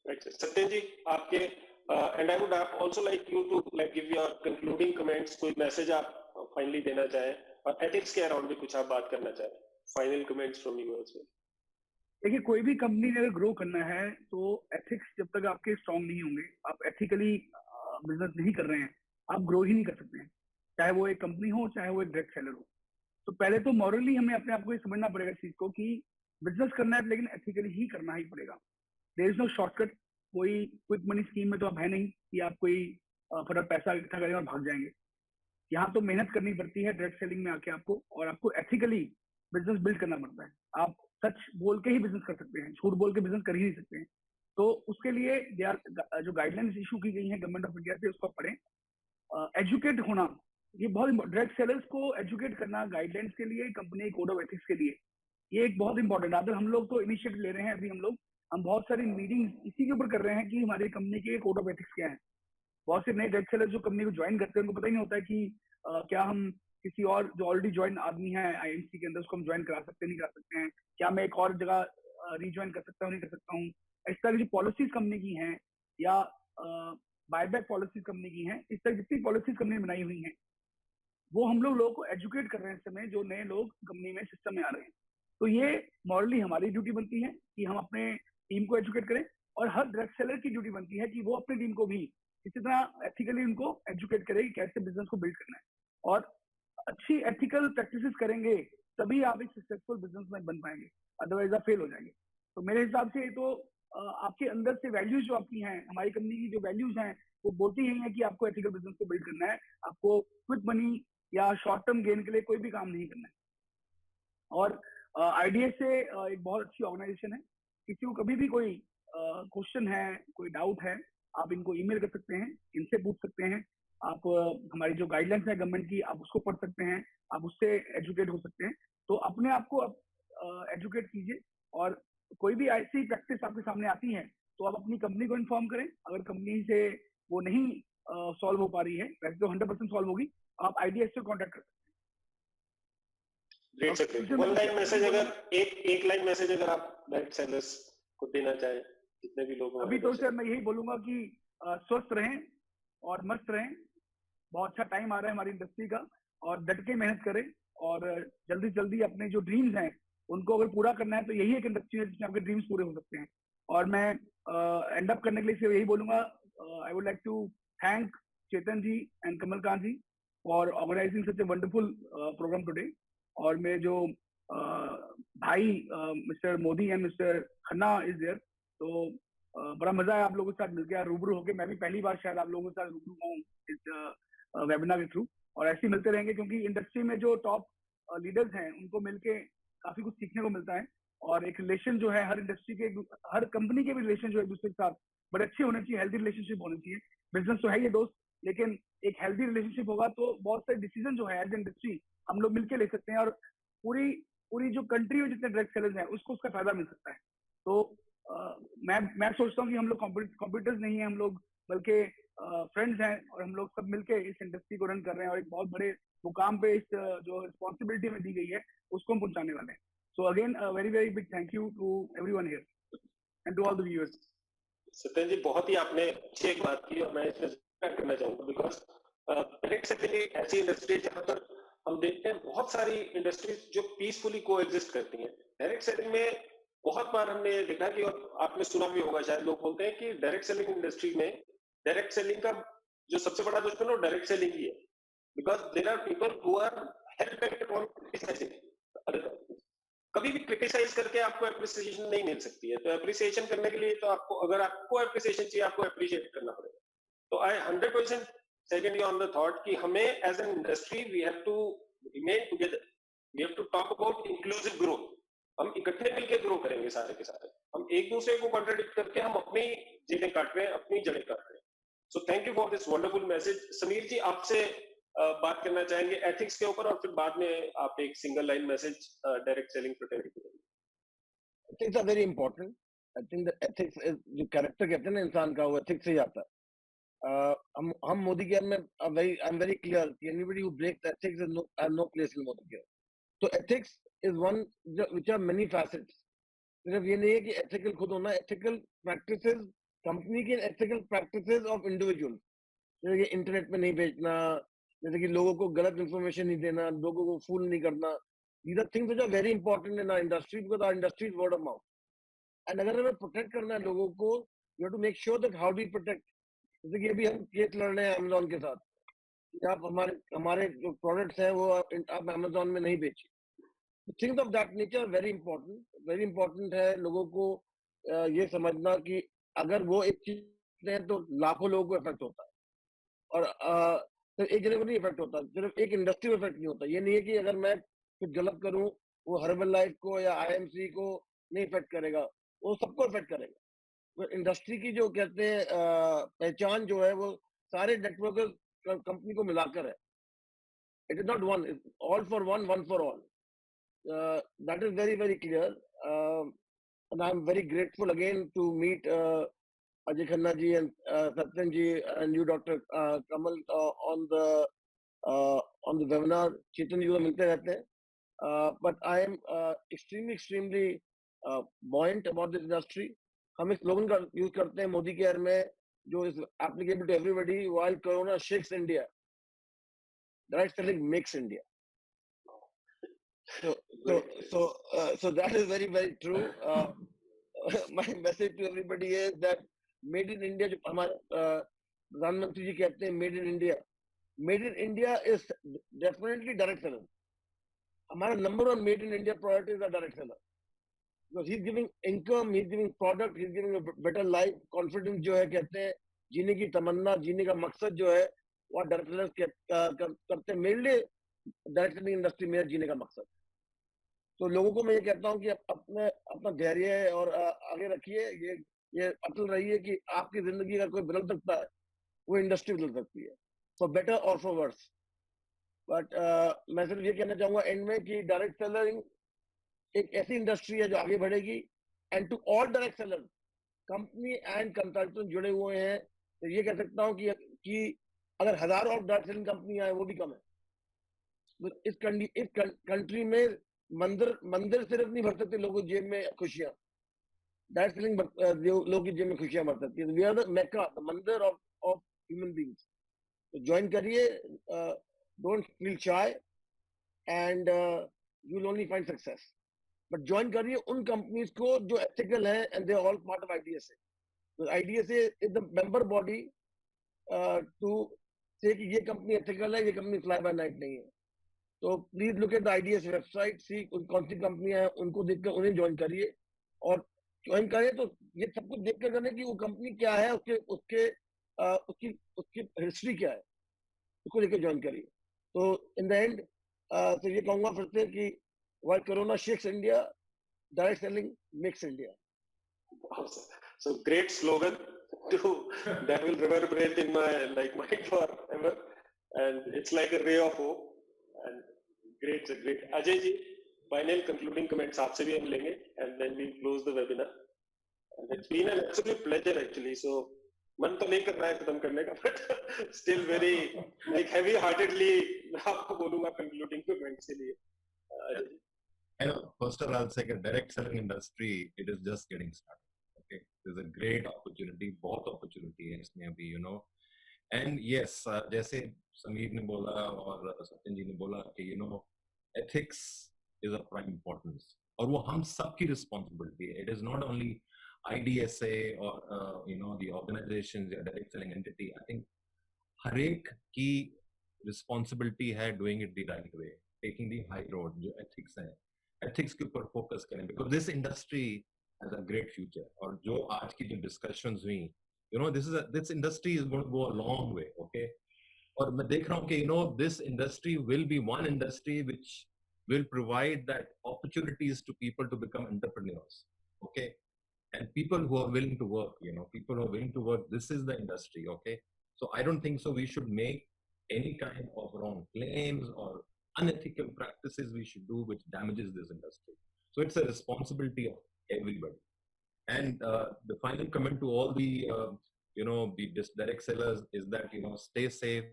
Right, Satyendra ji, आपके and I would also like you to give your concluding comments. कोई मैसेज आप फाइनली देना चाहें और एथिक्स के अराउंड भी कुछ आप बात करना चाहें. Final comments from you also. देखिए, कोई भी कंपनी ने अगर ग्रो करना है तो एथिक्स जब तक आपके स्ट्रांग नहीं होंगे, आप एथिकली बिजनेस नहीं कर रहे हैं, आप ग्रो ही नहीं कर सकते हैं. चाहे वो एक कंपनी हो, चाहे वो एक डायरेक्ट सेलर हो. तो पहले तो मॉरली हमें अपने आप को ये समझना पड़ेगा इस चीज को कि बिजनेस करना है, लेकिन एथिकली ही करना ही पड़ेगा. There is no shortcut. कोई क्विक मनी स्कीम में तो आप है नहीं कि आप कोई फटाफट पैसा इकट्ठा करेंगे और भाग जाएंगे. यहाँ तो मेहनत करनी पड़ती है डायरेक्ट सेलिंग में आके आपको, और आपको एथिकली बिजनेस बिल्ड करना पड़ता है. आप सच बोल के ही बिजनेस कर सकते हैं, झूठ बोल के बिजनेस कर ही नहीं सकते हैं. तो उसके लिए जो गाइडलाइंस इशू की गई है गवर्नमेंट ऑफ इंडिया से, उसको पढ़ें. एजुकेट होना, ये बहुत डायरेक्ट सेलर्स को एजुकेट करना गाइडलाइंस के लिए, कंपनी कोड ऑफ एथिक्स के लिए, ये एक बहुत इंपॉर्टेंट. अगर हम लोग तो इनिशिएटिव ले रहे हैं अभी, हम बहुत सारी मीटिंग इसी के ऊपर कर रहे हैं कि हमारी कंपनी के कोड ऑफ एथिक्स क्या है. बहुत से नए डायरेक्ट सेलर्स जो कंपनी को ज्वाइन करते हैं, उनको पता ही नहीं होता है कि क्या हम किसी और जो ऑलरेडी ज्वाइन आदमी है आईएमसी के अंदर, उसको हम ज्वाइन करा सकते नहीं करा सकते हैं, क्या मैं एक और जगह रीज्वाइन कर सकता हूँ नहीं कर सकता हूँ. इस तरह की जो पॉलिसीज कंपनी की हैं या बायबैक पॉलिसीज कंपनी की हैं, इस तरह जितनी पॉलिसीज कंपनी बनाई हुई हैं, वो हम लोगों को एजुकेट कर रहे हैं इस समय, जो नए लोग कंपनी में सिस्टम में आ रहे हैं. तो ये मॉरली हमारी ड्यूटी बनती है कि हम अपने टीम को एजुकेट करें, और हर डायरेक्ट सेलर की ड्यूटी बनती है कि वो अपनी टीम को भी इसी तरह एथिकली उनको एजुकेट करे कि कैसे बिजनेस को बिल्ड करना है. और अच्छी एथिकल प्रैक्टिसेस करेंगे तभी आप एक सक्सेसफुल बिजनेसमैन बन पाएंगे, अदरवाइज आप फेल हो जाएंगे. तो मेरे हिसाब से तो आपके अंदर से वैल्यूज जो आपकी हैं, हमारी कंपनी की जो वैल्यूज हैं, वो बोलती ही है कि आपको एथिकल बिजनेस को बिल्ड करना है. आपको क्विक मनी या शॉर्ट टर्म गेन के लिए कोई भी काम नहीं करना है. और आईडीएस से एक बहुत अच्छी ऑर्गेनाइजेशन है. किसी को कभी भी कोई क्वेश्चन है, कोई डाउट है, आप इनको ईमेल कर सकते हैं, इनसे पूछ सकते हैं. आप हमारी जो गाइडलाइंस है गवर्नमेंट की, आप उसको पढ़ सकते हैं, आप उससे एजुकेट हो सकते हैं. तो अपने आप को एजुकेट कीजिए, और कोई भी ऐसी प्रैक्टिस आपके सामने आती है तो आप अपनी कंपनी को इन्फॉर्म करें. अगर कंपनी से वो नहीं सॉल्व हो पा रही है, वैसे तो 100% सॉल्व होगी, आप आईडीएस से कॉन्टेक्ट करें. वन लाइन मैसेज, अगर एक लाइन मैसेज अगर आप डायरेक्ट सेलर्स को देना चाहें, जितने भी लोग अभी तो सर मैं यही बोलूंगा कि स्वस्थ रहें और मस्त रहें. बहुत अच्छा टाइम आ रहा है हमारी इंडस्ट्री का, और डट के मेहनत करें, और जल्दी जल्दी अपने जो ड्रीम्स हैं उनको अगर पूरा करना है तो यही एक इंडस्ट्री है जिसमें आपके ड्रीम्स पूरे हो सकते हैं. और मैं एंड अप करने के लिए यही बोलूंगा, I would like to thank Chetan ji and Kamalkant ji for organising such a wonderful programme today. और मेरे जो भाई mister Modi and mister Khanna is there, तो बड़ा मजा है आप लोगों के साथ मिलकर, रूबरू होकर. मैं भी पहली बार शायद आप लोगों के साथ रूबरू हूँ इस वेबिनार के थ्रू, और ऐसे ही मिलते रहेंगे, क्योंकि इंडस्ट्री में जो टॉप लीडर्स हैं उनको मिलके काफी कुछ सीखने को मिलता है. और एक रिलेशन जो है हर इंडस्ट्री के, हर कंपनी के भी रिलेशन जो है एक दूसरे के साथ बड़े अच्छे होने चाहिए, हेल्दी रिलेशनशिप होनी चाहिए. बिजनेस तो है ये दोस्त, लेकिन एक हेल्दी रिलेशनशिप होगा तो बहुत सारे डिसीजन जो है एज इंडस्ट्री हम लोग मिलकर ले सकते हैं, और पूरी जो कंट्री में जितने डायरेक्ट सेलर्स हैं उसको उसका फायदा मिल सकता है. तो मैं सोचता हूँ कि हम लोग कॉम्पिटिटर्स नहीं है, हम लोग बल्कि फ्रेंड्स हैं, और हम लोग सब मिलके इस इंडस्ट्री को रन कर रहे हैं, और एक बहुत बड़े मुकाम पे इस जो रिस्पॉन्सिबिलिटी में दी गई है उसको हम पहुंचाने वाले हैं. So again very very big thank you to everyone here and to all the viewers. Satyendra ji, बहुत ही आपने अच्छी एक बात की, और मैं इसमें करना चाहूंगा, बिकॉज डायरेक्ट सेलिंग एक ऐसी इंडस्ट्री जहाँ पर हम देखते हैं बहुत सारी इंडस्ट्रीज जो पीसफुली को एग्जिस्ट करती हैं। डायरेक्ट सेलिंग में बहुत बार हमने देखा कि, और आपने सुना भी होगा शायद, लोग बोलते हैं कि डायरेक्ट सेलिंग इंडस्ट्री में डायरेक्ट सेलिंग का जो सबसे बड़ा दुश्मन है वो डायरेक्ट सेलिंग ही है, because there are people who are hell bent on criticising. कभी भी क्रिटिसाइज करके आपको एप्रिसिएशन नहीं मिल सकती है, तो एप्रिसिएशन करने के लिए तो आपको, अगर आपको एप्रिसिएशन चाहिए, आपको एप्रिशिएट करना पड़ेगा। तो I 100% second on the thought कि हमें as an industry we have to remain together, we have to talk about inclusive growth. हम इकट्ठे मिलकर ग्रो करेंगे सारे के सारे। हम एक दूसरे को कॉन्ट्रडिक्ट करके हम अपनी जड़ें काट रहे हैं, अपनी जड़ें काट रहे हैं। So thank you for this wonderful message. Sameer ji, आपसे बात करना चाहेंगे एथिक्स के ऊपर, और फिर बाद में आप एक single line message direct selling fraternity करेंगे। Ethics are very important. I think that ethics is जो character कहते हैं ना इंसान का, वो ethics से ही आता है. हम मोदी केयर में I'm very clear कि anybody who breaks ethics has no place in Modi care. So ethics is one which are many facets. सिर्फ ये नहीं है कि ethical खुद होना, ethical practices कंपनी के ethical practices of individuals. जैसे कि इंटरनेट पे नहीं बेचना, जैसे कि लोगों को गलत इंफॉर्मेशन नहीं देना, लोगों को फूल नहीं करना. These are things which are very important in our industry because our industry is word of mouth. And अगर हमें प्रोटेक्ट करना है लोगों को, you have to make sure that how do we protect. जैसे कि अभी हम केस लड़ रहे हैं अमेजोन के साथ कि आप हमारे जो प्रोडक्ट्स हैं वो आप अमेजोन में नहीं बेचिए. Things of that nature very important है लोगों को ये समझना कि अगर वो एक चीज है तो लाखों लोगों को इफेक्ट होता है, और सिर्फ एक जगह को नहीं इफेक्ट होता, सिर्फ एक इंडस्ट्री में इफेक्ट नहीं होता. ये नहीं है कि अगर मैं कुछ गलत करूं वो हर्बल लाइफ को या आईएमसी को नहीं इफेक्ट करेगा, वो सबको इफेक्ट करेगा. इंडस्ट्री की जो कहते हैं पहचान जो है वो सारे नेटवर्क कंपनी को मिलाकर है. It is not one, all for one for all. That is very very clear. And I am very grateful again to meet Ajay Khanna ji and Satyan ji and you, Dr. Kamal, on the webinar. Chetan ji को मिलते रहते हैं. But I am extremely buoyant about this industry. हम इस slogan का use करते हैं Modi care में जो is applicable to everybody. While Corona shakes India, direct selling makes India. So that is very very true. My message to everybody is that made in India, जो हमारे प्रधानमंत्री जी कहते हैं made in India is definitely direct seller. हमारा number one made in India product is direct seller, because he is giving income, he is giving product, he is giving better life, confidence जो है कहते हैं, जीने की तमन्ना, जीने का मकसद जो है वो डायरेक्ट सेलर करते हैं. मेरे लिए डायरेक्ट सेलिंग इंडस्ट्री में जीने का मकसद. तो लोगों को मैं ये कहता हूँ कि अपना धैर्य और आगे रखिए. ये अटल रहिए कि आपकी जिंदगी अगर कोई बदल सकता है वो इंडस्ट्री बदल सकती है, फॉर बेटर और फॉर वर्स. बट मैं सिर्फ ये कहना चाहूंगा एंड में कि डायरेक्ट सेलरिंग एक ऐसी इंडस्ट्री है जो आगे बढ़ेगी. And to all direct seller company and consultant जुड़े हुए हैं, तो ये कह सकता हूँ कि अगर हजारों और डायरेक्ट सेलिंग कंपनी आए वो भी कम है. इस कंट्री में मंदिर सिर्फ नहीं भर सकते लोगों की जेब में खुशियां, डायरेक्ट सेलिंग लोगों की जेब में खुशियां भर सकती है. We are the Mecca, the mandir of human beings. तो ज्वाइन करिए, don't feel shy and you will only find success. But join करिए उन कंपनीज को जो एथिकल हैं and they are all part of IDSA. तो IDSA is the member body to say कि ये कंपनी एथिकल है, ये कंपनी फ्लाई बाय नाइट नहीं है. तो please look at the IDSA website, see कौन सी कंपनियां हैं, उनको देखकर उन्हें ज्वाइन करिए. और ज्वाइन करें तो ये सब कुछ देख कर करें कि वो कंपनी क्या है, उसकी हिस्ट्री क्या है, उसको लेकर ज्वाइन करिए. तो इन द एंड तो ये कहूंगा फिर से कि while corona shakes India, direct selling makes India. So great slogan that will reverberate in my mind forever, and it's like a ray of hope. And great. Ajay ji, final concluding comments आपसे भी हम लेंगे, and then we close the webinar. And it's been an absolute pleasure actually. So मन तो नहीं कर रहा है खत्म करने का, but still very like heavy-heartedly मैं आपको बोलूँगा concluding comments के लिए. First of all, I'll say that direct selling industry, it is just getting started. Okay, there's a great opportunity, बहुत opportunity है इसमें अभी, And yes, जैसे समीर ने बोला और सत्यन जी ने बोला कि ethics is of prime importance और वो हम सबकी responsibility है. It is not only IDSA or the organizations या direct selling entity. I think हर एक की responsibility है doing it the right way, taking the high road. जो ethics है, ethics के ऊपर focus करें because this industry has a great future. और जो आज की जो discussions हुई, this industry is going to go a long way. Okay. और मैं देख रहा हूँ कि this industry will be one industry which will provide that opportunities to people to become entrepreneurs. Okay. And people who are willing to work, people who are willing to work, this is the industry. Okay. So I don't think so we should make any kind of wrong claims or unethical practices we should do which damages this industry. So it's a responsibility of everybody. And the final comment to all the the direct sellers is that stay safe.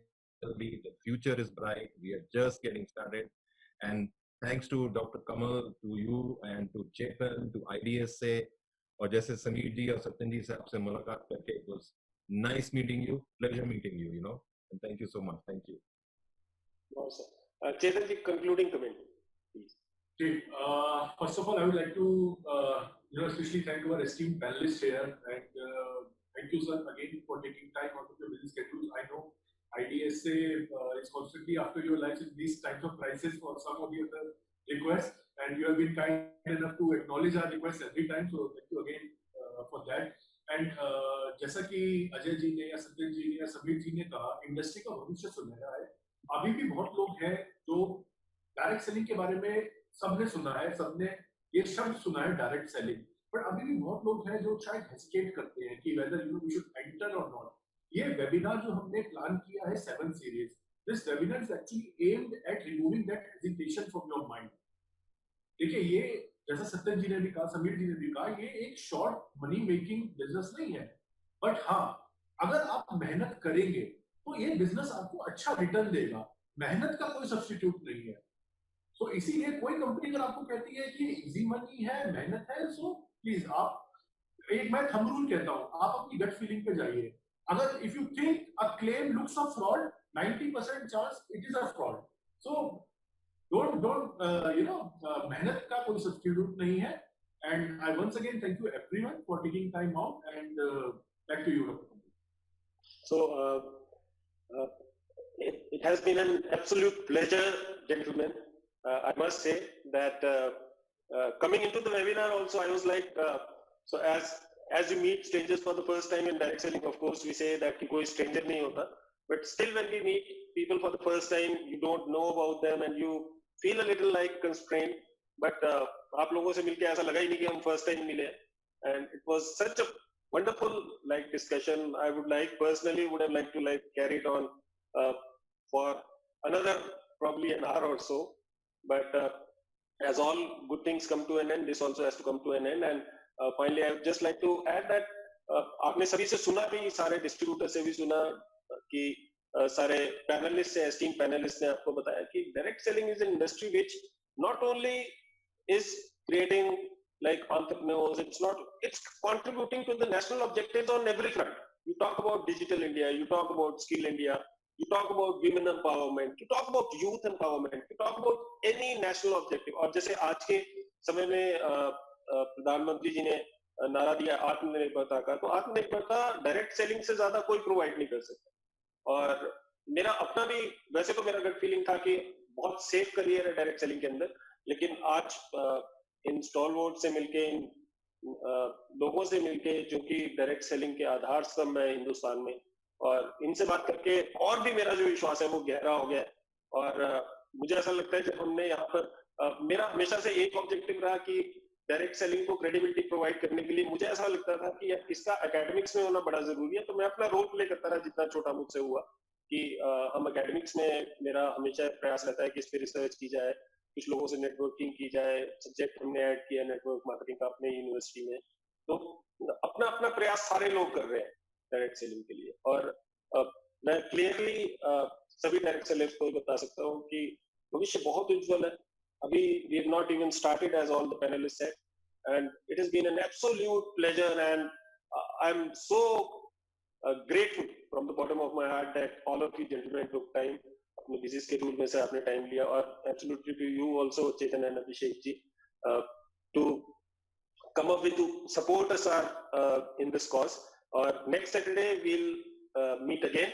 The future is bright. We are just getting started. And thanks to Dr. Kamal, to you, and to Chetan, to IDSA, और जैसे समीर जी और सत्यन जी से आपसे मुलाकात करके it was nice meeting you, pleasure meeting you, and thank you so much. Thank you. No, sir. Chetan ji, concluding comment, please. First of all, I would like to especially thank our esteemed panelists here, and thank you, sir, again for taking time out of your busy schedules. I know IDSA is constantly after your lunch in these types of crises for some of the other requests, and you have been kind enough to acknowledge our requests every time. So thank you again for that. And जैसा कि अजय जी ने या सत्यन जी ने या समीर जी ने कहा, industry का भविष्य सुनहरा है. अभी भी बहुत लोग हैं जो डायरेक्ट सेलिंग के बारे में सबने सुना है, सबने ये शब्द सुना है डायरेक्ट सेलिंग, पर अभी भी बहुत लोग हैं जो शायद हेजिटेट करते हैं कि whether we should enter or not. ये वेबिनार जो हमने प्लान किया है 7 series, this webinar is actually aimed at removing that hesitation from your mind. देखिए, ये जैसा सत्यन जी ने भी कहा, समीर जी ने भी कहा, ये एक शॉर्ट मनी मेकिंग बिजनेस नहीं है, बट हाँ, अगर आप मेहनत करेंगे तो ये बिजनेस आपको अच्छा रिटर्न देगा. मेहनत का कोई सब्स्टिट्यूट नहीं है. तो इसीलिए कोई कंपनी अगर आपको कहती है कि इजी मनी है, मेहनत है, सो प्लीज आप एक मैं थंब रूल कहता हूं, आप अपनी गट फीलिंग पे जाइए. अगर if you think a claim looks a fraud, 90% chance it is a fraud. So don't मेहनत का कोई सब्स्टिट्यूट नहीं है. And I once again thank you everyone for taking time out, and back to you, Dr. Kamal. So it has been an absolute pleasure, gentlemen. I must say that coming into the webinar also, I was like, so as you meet strangers for the first time in direct selling, of course we say that koi stranger nahi hota, but still when we meet people for the first time, you don't know about them and you feel a little like constrained. But आप लोगों से मिलके ऐसा लगा ही नहीं कि हम first time मिले. And it was such a wonderful discussion. I would personally would have liked to carry it on for another probably an hour or so. But as all good things come to an end, this also has to come to an end. And finally, I would just like to add that आपने सभी से सुना भी, सारे distributor से भी सुना कि सारे पैनलिस्ट से, एस्टीम पैनलिस्ट ने आपको बताया कि direct selling is an industry which not only is creating entrepreneurs, it's contributing to the national objectives on every front. You talk about digital India, you talk about skill India, you talk about women empowerment, you talk about youth empowerment, you talk about any national objective. और जैसे आज के समय में प्रधानमंत्री जी ने नारा दिया आत्मनिर्भरता का, तो आत्मनिर्भरता डायरेक्ट सेलिंग से ज्यादा कोई प्रोवाइड नहीं कर सकता. और मेरा अपना भी, वैसे तो मेरा गट फीलिंग था कि बहुत सेफ करियर है डायरेक्ट सेलिंग के अंदर, लेकिन आज इन स्टॉलवर्ड से मिलके, इन लोगों से मिलके जो कि डायरेक्ट सेलिंग के आधार स्तंभ है हिंदुस्तान में, और इनसे बात करके और भी मेरा जो विश्वास है वो गहरा हो गया. और मुझे ऐसा लगता है जब हमने यहाँ पर, मेरा हमेशा से एक ऑब्जेक्टिव रहा कि डायरेक्ट सेलिंग को क्रेडिबिलिटी प्रोवाइड करने के लिए मुझे ऐसा लगता था कि इसका एकेडमिक्स में होना बड़ा जरूरी है. तो मैं अपना रोल प्ले करता रहा जितना छोटा मुझसे हुआ, कि हम एकेडमिक्स में, मेरा हमेशा प्रयास रहता है कि इस पर रिसर्च की जाए, कुछ लोगों से नेटवर्किंग की जाए. सब्जेक्ट हमने ऐड किया नेटवर्क मार्केटिंग का अपने यूनिवर्सिटी में. तो अपना अपना प्रयास सारे लोग कर रहे हैं डायरेक्ट सेलिंग के लिए. और मैं क्लियरली सभी डायरेक्ट सेलर्स को बता सकता हूँ कि भविष्य बहुत उज्जवल है. अभी we have not even started, as all the panelists said, and it has been an absolute pleasure, and I'm so grateful from the bottom of my heart that all of you gentlemen took time. अपने busy schedule में से आपने time लिया और absolutely to you also Chetan and Abhishek ji to come up with to support us in this cause. Or next Saturday we'll meet again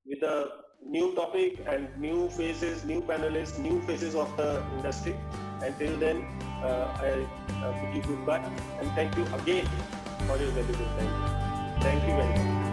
with a new topic and new faces, new panelists, new faces of the industry. Until then, I bid you goodbye and thank you again for your valuable time. Thank you very much.